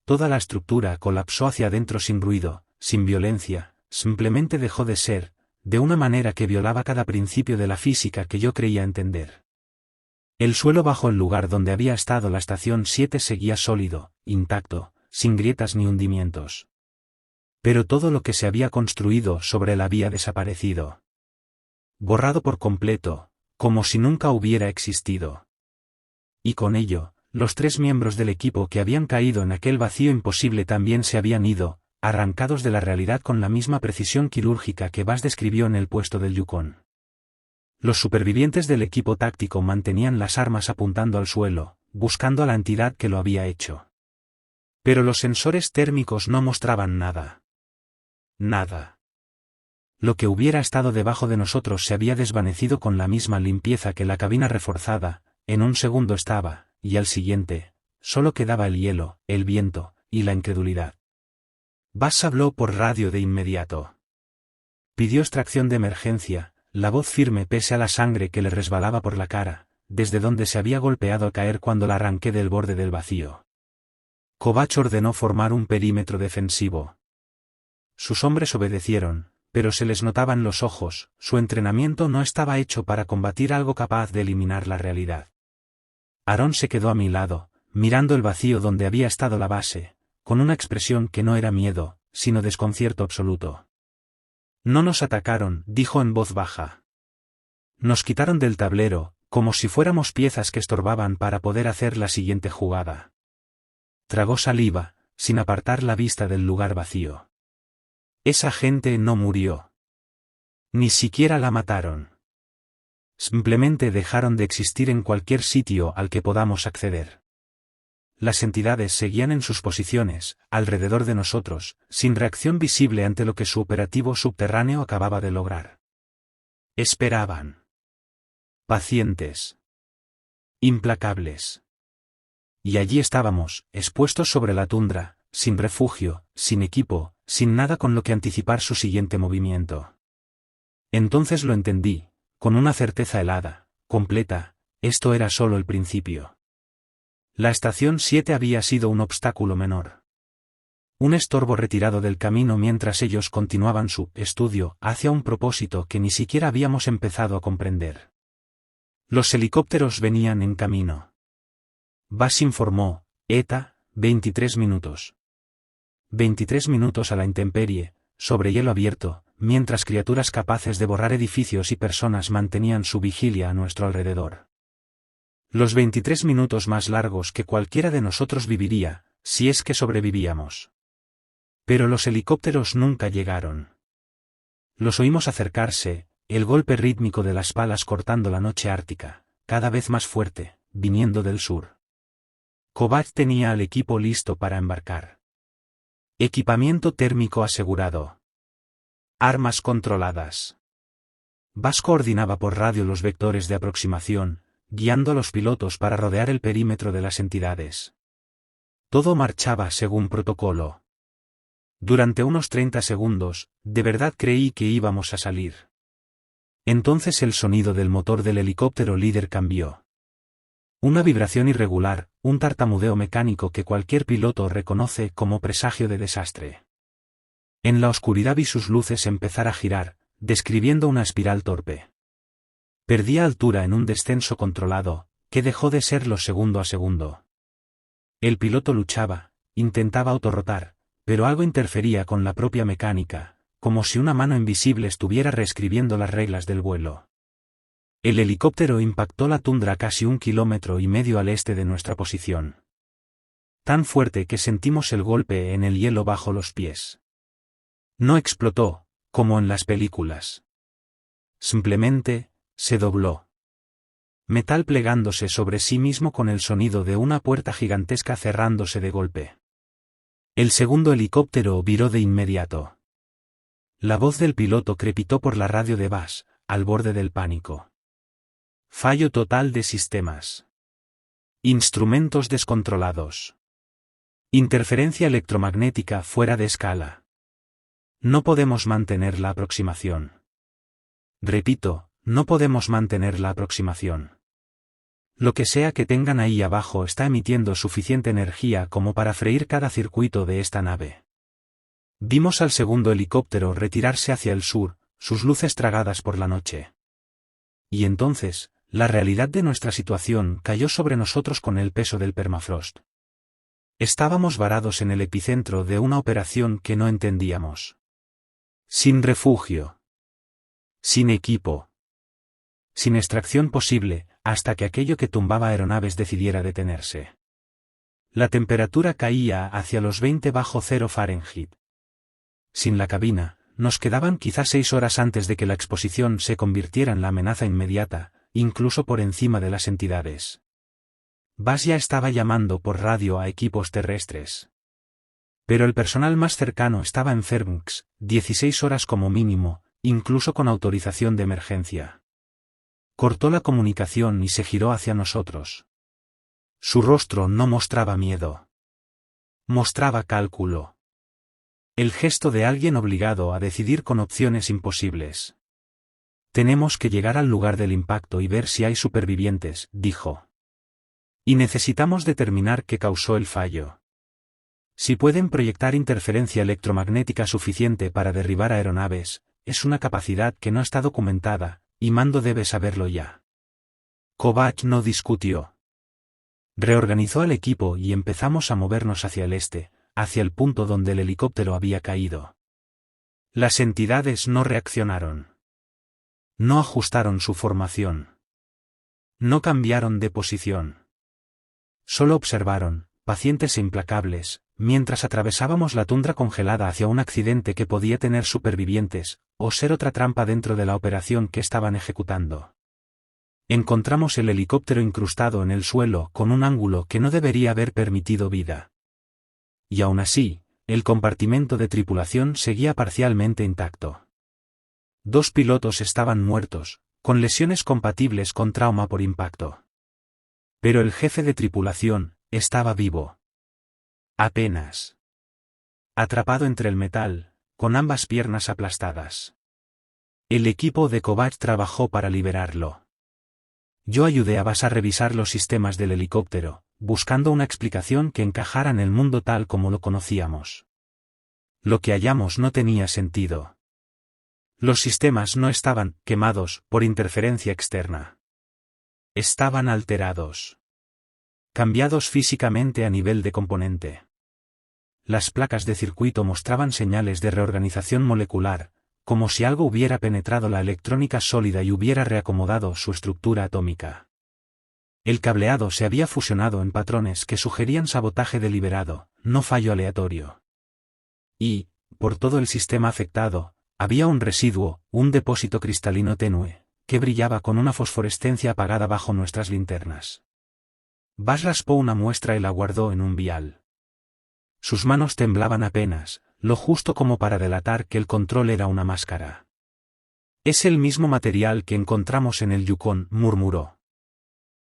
Toda la estructura colapsó hacia adentro sin ruido, sin violencia, simplemente dejó de ser, de una manera que violaba cada principio de la física que yo creía entender. El suelo bajo el lugar donde había estado la estación 7 seguía sólido, intacto, sin grietas ni hundimientos. Pero todo lo que se había construido sobre él había desaparecido. Borrado por completo, como si nunca hubiera existido. Y con ello, los 3 miembros del equipo que habían caído en aquel vacío imposible también se habían ido, arrancados de la realidad con la misma precisión quirúrgica que Bass describió en el puesto del Yukon. Los supervivientes del equipo táctico mantenían las armas apuntando al suelo, buscando a la entidad que lo había hecho. Pero los sensores térmicos no mostraban nada. Nada. Lo que hubiera estado debajo de nosotros se había desvanecido con la misma limpieza que la cabina reforzada, en un segundo estaba, y al siguiente, solo quedaba el hielo, el viento, y la incredulidad. Bass habló por radio de inmediato. Pidió extracción de emergencia, la voz firme pese a la sangre que le resbalaba por la cara, desde donde se había golpeado al caer cuando la arranqué del borde del vacío. Kovacs ordenó formar un perímetro defensivo. Sus hombres obedecieron, pero se les notaban los ojos, su entrenamiento no estaba hecho para combatir algo capaz de eliminar la realidad. Aaron se quedó a mi lado, mirando el vacío donde había estado la base, con una expresión que no era miedo, sino desconcierto absoluto. No nos atacaron, dijo en voz baja. Nos quitaron del tablero, como si fuéramos piezas que estorbaban para poder hacer la siguiente jugada. Tragó saliva, sin apartar la vista del lugar vacío. Esa gente no murió. Ni siquiera la mataron. Simplemente dejaron de existir en cualquier sitio al que podamos acceder. Las entidades seguían en sus posiciones, alrededor de nosotros, sin reacción visible ante lo que su operativo subterráneo acababa de lograr. Esperaban. Pacientes. Implacables. Y allí estábamos, expuestos sobre la tundra, sin refugio, sin equipo, sin nada con lo que anticipar su siguiente movimiento. Entonces lo entendí, con una certeza helada, completa, esto era solo el principio. La estación 7 había sido un obstáculo menor. Un estorbo retirado del camino mientras ellos continuaban su estudio hacia un propósito que ni siquiera habíamos empezado a comprender. Los helicópteros venían en camino. Bass informó, ETA, 23 minutos. 23 minutos a la intemperie, sobre hielo abierto, mientras criaturas capaces de borrar edificios y personas mantenían su vigilia a nuestro alrededor. Los 23 minutos más largos que cualquiera de nosotros viviría, si es que sobrevivíamos. Pero los helicópteros nunca llegaron. Los oímos acercarse, el golpe rítmico de las palas cortando la noche ártica, cada vez más fuerte, viniendo del sur. Kovacs tenía al equipo listo para embarcar. Equipamiento térmico asegurado. Armas controladas. Bass coordinaba por radio los vectores de aproximación, guiando a los pilotos para rodear el perímetro de las entidades. Todo marchaba según protocolo. Durante unos 30 segundos, de verdad creí que íbamos a salir. Entonces el sonido del motor del helicóptero líder cambió. Una vibración irregular, un tartamudeo mecánico que cualquier piloto reconoce como presagio de desastre. En la oscuridad vi sus luces empezar a girar, describiendo una espiral torpe. Perdía altura en un descenso controlado, que dejó de serlo segundo a segundo. El piloto luchaba, intentaba autorrotar, pero algo interfería con la propia mecánica, como si una mano invisible estuviera reescribiendo las reglas del vuelo. El helicóptero impactó la tundra casi 1,5 kilómetros al este de nuestra posición. Tan fuerte que sentimos el golpe en el hielo bajo los pies. No explotó, como en las películas. Simplemente, se dobló. Metal plegándose sobre sí mismo con el sonido de una puerta gigantesca cerrándose de golpe. El segundo helicóptero viró de inmediato. La voz del piloto crepitó por la radio de Bass, al borde del pánico. Fallo total de sistemas. Instrumentos descontrolados. Interferencia electromagnética fuera de escala. No podemos mantener la aproximación. Repito, no podemos mantener la aproximación. Lo que sea que tengan ahí abajo está emitiendo suficiente energía como para freír cada circuito de esta nave. Vimos al segundo helicóptero retirarse hacia el sur, sus luces tragadas por la noche. Y entonces, la realidad de nuestra situación cayó sobre nosotros con el peso del permafrost. Estábamos varados en el epicentro de una operación que no entendíamos. Sin refugio. Sin equipo. Sin extracción posible, hasta que aquello que tumbaba aeronaves decidiera detenerse. La temperatura caía hacia los 20 bajo cero Fahrenheit. Sin la cabina, nos quedaban quizás 6 horas antes de que la exposición se convirtiera en la amenaza inmediata, incluso por encima de las entidades. Bass ya estaba llamando por radio a equipos terrestres. Pero el personal más cercano estaba en Fairbanks, 16 horas como mínimo, incluso con autorización de emergencia. Cortó la comunicación y se giró hacia nosotros. Su rostro no mostraba miedo. Mostraba cálculo. El gesto de alguien obligado a decidir con opciones imposibles. Tenemos que llegar al lugar del impacto y ver si hay supervivientes, dijo. Y necesitamos determinar qué causó el fallo. Si pueden proyectar interferencia electromagnética suficiente para derribar aeronaves, es una capacidad que no está documentada, y Mando debe saberlo ya. Kovac no discutió. Reorganizó al equipo y empezamos a movernos hacia el este, hacia el punto donde el helicóptero había caído. Las entidades no reaccionaron. No ajustaron su formación. No cambiaron de posición. Solo observaron, pacientes e implacables, mientras atravesábamos la tundra congelada hacia un accidente que podía tener supervivientes, o ser otra trampa dentro de la operación que estaban ejecutando. Encontramos el helicóptero incrustado en el suelo con un ángulo que no debería haber permitido vida. Y aún así, el compartimento de tripulación seguía parcialmente intacto. 2 pilotos estaban muertos, con lesiones compatibles con trauma por impacto. Pero el jefe de tripulación estaba vivo. Apenas. Atrapado entre el metal, con ambas piernas aplastadas. El equipo de Kovac trabajó para liberarlo. Yo ayudé a Bas a revisar los sistemas del helicóptero, buscando una explicación que encajara en el mundo tal como lo conocíamos. Lo que hallamos no tenía sentido. Los sistemas no estaban quemados por interferencia externa. Estaban alterados. Cambiados físicamente a nivel de componente. Las placas de circuito mostraban señales de reorganización molecular, como si algo hubiera penetrado la electrónica sólida y hubiera reacomodado su estructura atómica. El cableado se había fusionado en patrones que sugerían sabotaje deliberado, no fallo aleatorio. Y, por todo el sistema afectado, había un residuo, un depósito cristalino tenue, que brillaba con una fosforescencia apagada bajo nuestras linternas. Bas raspó una muestra y la guardó en un vial. Sus manos temblaban apenas, lo justo como para delatar que el control era una máscara. Es el mismo material que encontramos en el Yukon, murmuró.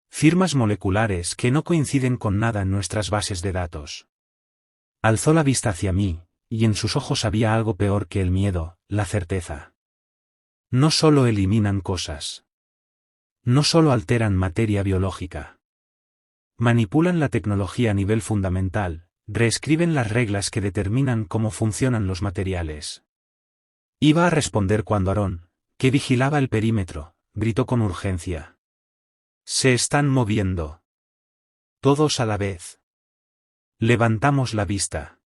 Firmas moleculares que no coinciden con nada en nuestras bases de datos. Alzó la vista hacia mí, y en sus ojos había algo peor que el miedo, la certeza. No solo eliminan cosas. No solo alteran materia biológica. Manipulan la tecnología a nivel fundamental. Reescriben las reglas que determinan cómo funcionan los materiales. Iba a responder cuando Aaron, que vigilaba el perímetro, gritó con urgencia. Se están moviendo. Todos a la vez. Levantamos la vista.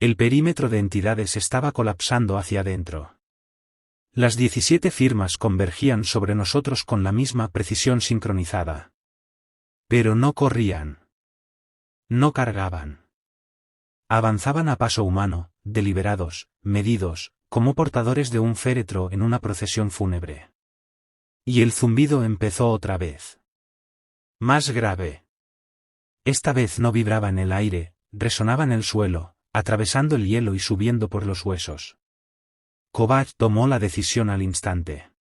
El perímetro de entidades estaba colapsando hacia adentro. Las 17 firmas convergían sobre nosotros con la misma precisión sincronizada. Pero no corrían. No cargaban. Avanzaban a paso humano, deliberados, medidos, como portadores de un féretro en una procesión fúnebre. Y el zumbido empezó otra vez. Más grave. Esta vez no vibraba en el aire, resonaba en el suelo, atravesando el hielo y subiendo por los huesos. Kovac tomó la decisión al instante.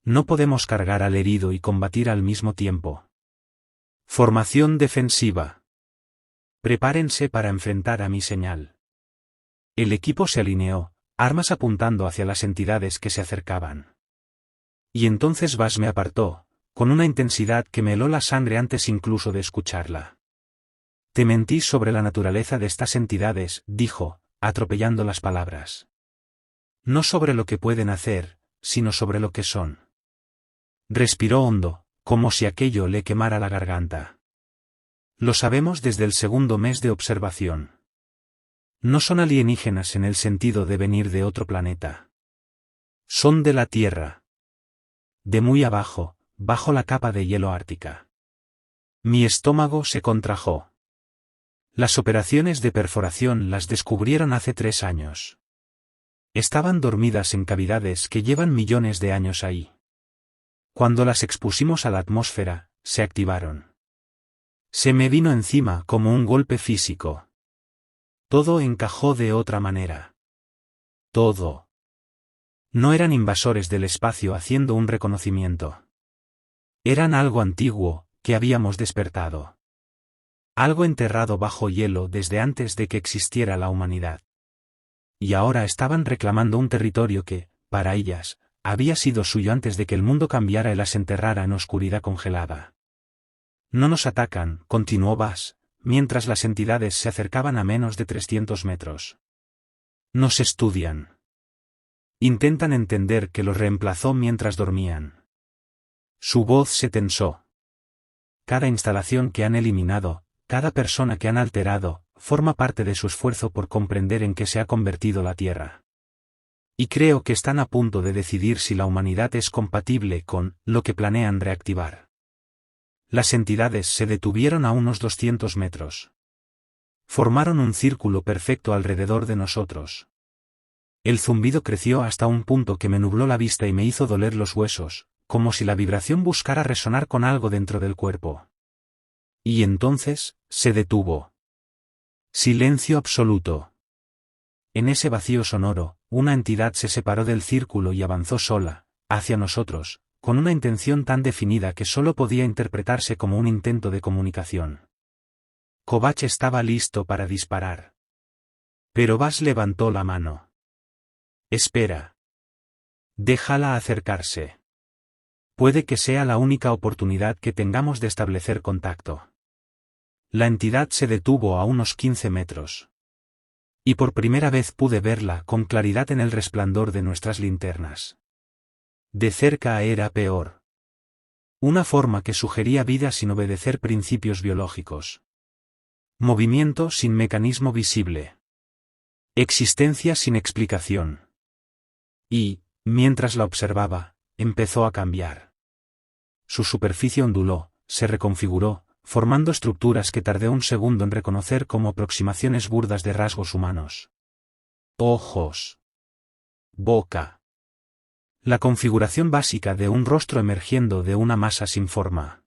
No podemos cargar al herido y combatir al mismo tiempo. Formación defensiva. Prepárense para enfrentar a mi señal. El equipo se alineó, armas apuntando hacia las entidades que se acercaban. Y entonces Bas me apartó, con una intensidad que me heló la sangre antes incluso de escucharla. Te mentí sobre la naturaleza de estas entidades, dijo, atropellando las palabras. No sobre lo que pueden hacer, sino sobre lo que son. Respiró hondo, como si aquello le quemara la garganta. Lo sabemos desde el segundo mes de observación. No son alienígenas en el sentido de venir de otro planeta. Son de la Tierra. De muy abajo, bajo la capa de hielo ártica. Mi estómago se contrajo. Las operaciones de perforación las descubrieron hace 3 años. Estaban dormidas en cavidades que llevan millones de años ahí. Cuando las expusimos a la atmósfera, se activaron. Se me vino encima como un golpe físico. Todo encajó de otra manera. Todo. No eran invasores del espacio haciendo un reconocimiento. Eran algo antiguo, que habíamos despertado. Algo enterrado bajo hielo desde antes de que existiera la humanidad. y ahora estaban reclamando un territorio que, para ellas, había sido suyo antes de que el mundo cambiara y las enterrara en oscuridad congelada. No nos atacan, continuó Bass, mientras las entidades se acercaban a menos de 300 metros. Nos estudian. Intentan entender que los reemplazó mientras dormían. Su voz se tensó. Cada instalación que han eliminado, cada persona que han alterado, forma parte de su esfuerzo por comprender en qué se ha convertido la Tierra. Y creo que están a punto de decidir si la humanidad es compatible con lo que planean reactivar. Las entidades se detuvieron a unos 200 metros. Formaron un círculo perfecto alrededor de nosotros. El zumbido creció hasta un punto que me nubló la vista y me hizo doler los huesos, como si la vibración buscara resonar con algo dentro del cuerpo. Y entonces, se detuvo. Silencio absoluto. En ese vacío sonoro, una entidad se separó del círculo y avanzó sola, hacia nosotros, con una intención tan definida que solo podía interpretarse como un intento de comunicación. Kovacs estaba listo para disparar. Pero Bass levantó la mano. Espera. Déjala acercarse. Puede que sea la única oportunidad que tengamos de establecer contacto. La entidad se detuvo a unos 15 metros. Y por primera vez pude verla con claridad en el resplandor de nuestras linternas. De cerca era peor. Una forma que sugería vida sin obedecer principios biológicos. Movimiento sin mecanismo visible. Existencia sin explicación. Y, mientras la observaba, empezó a cambiar. Su superficie onduló, se reconfiguró, formando estructuras que tardé un segundo en reconocer como aproximaciones burdas de rasgos humanos. Ojos. Boca. La configuración básica de un rostro emergiendo de una masa sin forma.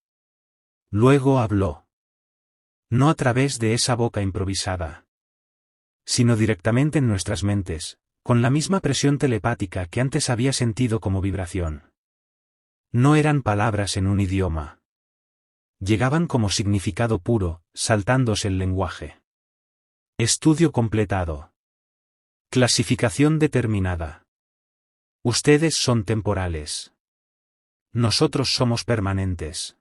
Luego habló. No a través de esa boca improvisada, sino directamente en nuestras mentes, con la misma presión telepática que antes había sentido como vibración. No eran palabras en un idioma. Llegaban como significado puro, saltándose el lenguaje. Estudio completado. Clasificación determinada. Ustedes son temporales. Nosotros somos permanentes.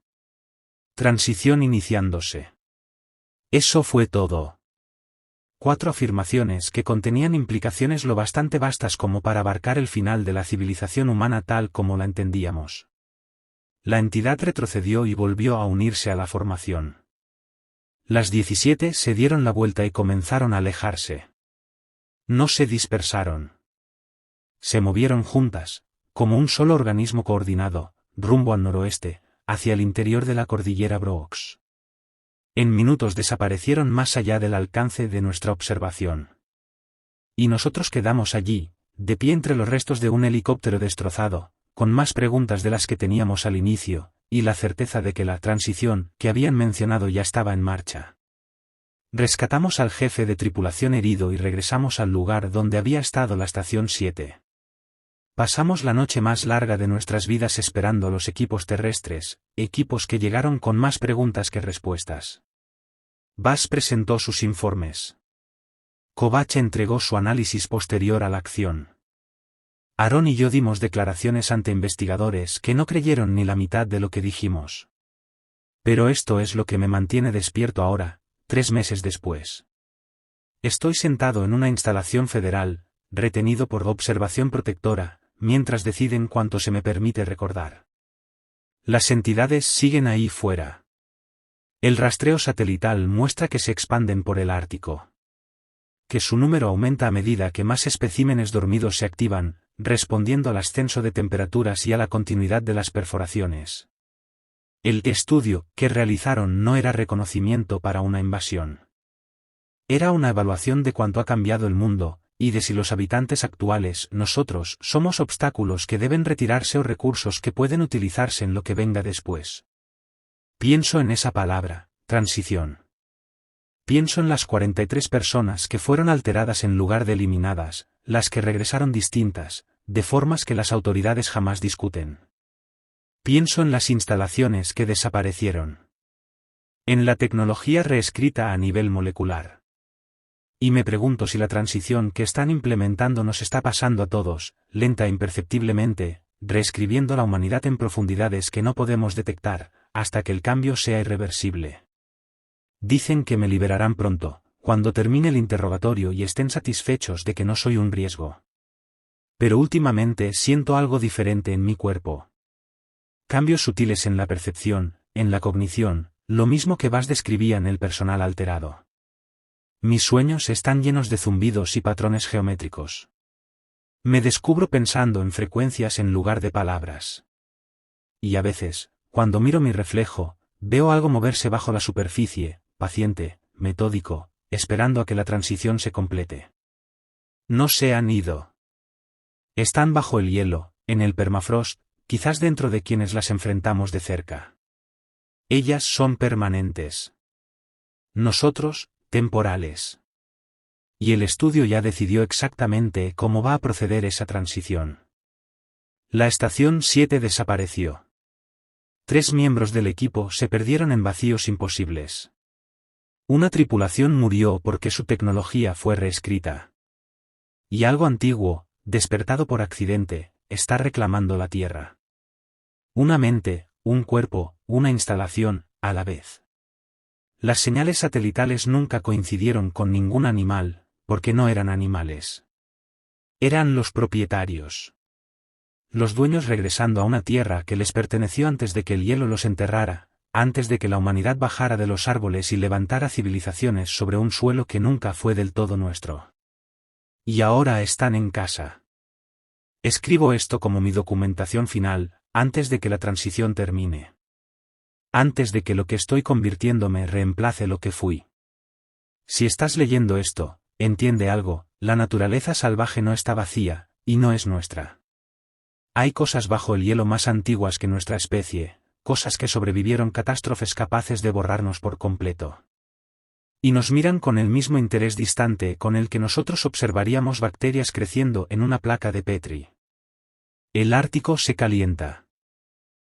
Transición iniciándose. Eso fue todo. 4 afirmaciones que contenían implicaciones lo bastante vastas como para abarcar el final de la civilización humana tal como la entendíamos. La entidad retrocedió y volvió a unirse a la formación. Las 17 se dieron la vuelta y comenzaron a alejarse. No se dispersaron. Se movieron juntas, como un solo organismo coordinado, rumbo al noroeste, hacia el interior de la cordillera Brooks. En minutos desaparecieron más allá del alcance de nuestra observación. Y nosotros quedamos allí, de pie entre los restos de un helicóptero destrozado, con más preguntas de las que teníamos al inicio, y la certeza de que la transición que habían mencionado ya estaba en marcha. Rescatamos al jefe de tripulación herido y regresamos al lugar donde había estado la estación 7. Pasamos la noche más larga de nuestras vidas esperando a los equipos terrestres, equipos que llegaron con más preguntas que respuestas. Bass presentó sus informes. Kovacs entregó su análisis posterior a la acción. Aaron y yo dimos declaraciones ante investigadores que no creyeron ni la mitad de lo que dijimos. Pero esto es lo que me mantiene despierto ahora, 3 meses después. Estoy sentado en una instalación federal, retenido por observación protectora, mientras deciden cuánto se me permite recordar. Las entidades siguen ahí fuera. El rastreo satelital muestra que se expanden por el Ártico. Que su número aumenta a medida que más especímenes dormidos se activan, respondiendo al ascenso de temperaturas y a la continuidad de las perforaciones. El estudio que realizaron no era reconocimiento para una invasión. Era una evaluación de cuánto ha cambiado el mundo, y de si los habitantes actuales, nosotros, somos obstáculos que deben retirarse o recursos que pueden utilizarse en lo que venga después. Pienso en esa palabra, transición. Pienso en las 43 personas que fueron alteradas en lugar de eliminadas, las que regresaron distintas, de formas que las autoridades jamás discuten. Pienso en las instalaciones que desaparecieron. En la tecnología reescrita a nivel molecular. Y me pregunto si la transición que están implementando nos está pasando a todos, lenta e imperceptiblemente, reescribiendo la humanidad en profundidades que no podemos detectar, hasta que el cambio sea irreversible. Dicen que me liberarán pronto, cuando termine el interrogatorio y estén satisfechos de que no soy un riesgo. Pero últimamente siento algo diferente en mi cuerpo. Cambios sutiles en la percepción, en la cognición, lo mismo que Bas describía en el personal alterado. Mis sueños están llenos de zumbidos y patrones geométricos. Me descubro pensando en frecuencias en lugar de palabras. Y a veces, cuando miro mi reflejo, veo algo moverse bajo la superficie, paciente, metódico, esperando a que la transición se complete. No se han ido. Están bajo el hielo, en el permafrost, quizás dentro de quienes las enfrentamos de cerca. Ellas son permanentes. Nosotros, temporales. Y el estudio ya decidió exactamente cómo va a proceder esa transición. La estación 7 desapareció. 3 miembros del equipo se perdieron en vacíos imposibles. Una tripulación murió porque su tecnología fue reescrita. Y algo antiguo, despertado por accidente, está reclamando la Tierra. Una mente, un cuerpo, una instalación, a la vez. Las señales satelitales nunca coincidieron con ningún animal, porque no eran animales. Eran los propietarios. Los dueños regresando a una tierra que les perteneció antes de que el hielo los enterrara, antes de que la humanidad bajara de los árboles y levantara civilizaciones sobre un suelo que nunca fue del todo nuestro. Y ahora están en casa. Escribo esto como mi documentación final, antes de que la transición termine. Antes de que lo que estoy convirtiéndome reemplace lo que fui. Si estás leyendo esto, entiende algo, la naturaleza salvaje no está vacía, y no es nuestra. Hay cosas bajo el hielo más antiguas que nuestra especie, cosas que sobrevivieron catástrofes capaces de borrarnos por completo. Y nos miran con el mismo interés distante con el que nosotros observaríamos bacterias creciendo en una placa de Petri. El Ártico se calienta.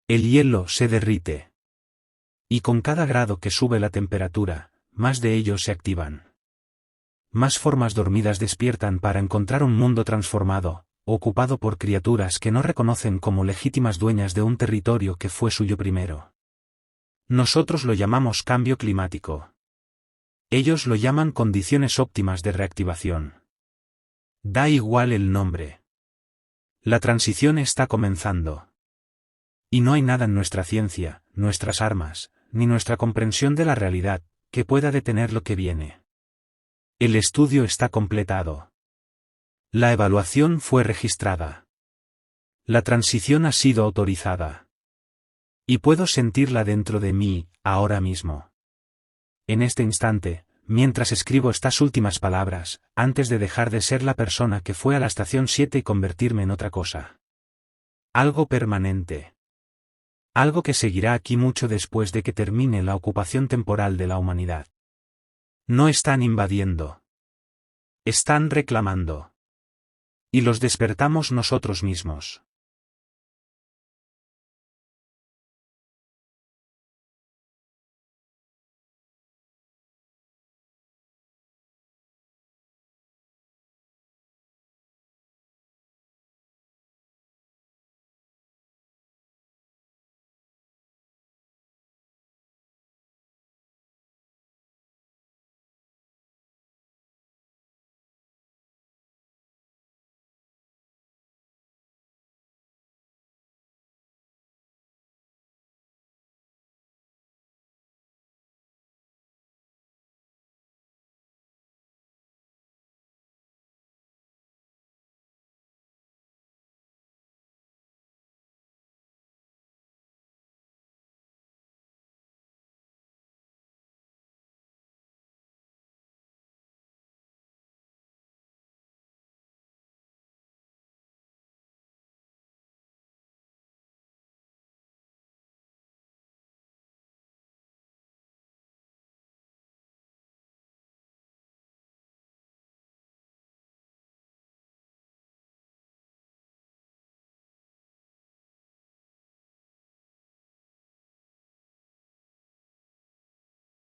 El hielo se derrite. Y con cada grado que sube la temperatura, más de ellos se activan. Más formas dormidas despiertan para encontrar un mundo transformado, ocupado por criaturas que no reconocen como legítimas dueñas de un territorio que fue suyo primero. Nosotros lo llamamos cambio climático. Ellos lo llaman condiciones óptimas de reactivación. Da igual el nombre. La transición está comenzando. Y no hay nada en nuestra ciencia, nuestras armas, ni nuestra comprensión de la realidad, que pueda detener lo que viene. El estudio está completado. La evaluación fue registrada. La transición ha sido autorizada. Y puedo sentirla dentro de mí, ahora mismo. En este instante, mientras escribo estas últimas palabras, antes de dejar de ser la persona que fue a la estación 7 y convertirme en otra cosa. Algo permanente. Algo que seguirá aquí mucho después de que termine la ocupación temporal de la humanidad. No están invadiendo. Están reclamando. Y los despertamos nosotros mismos.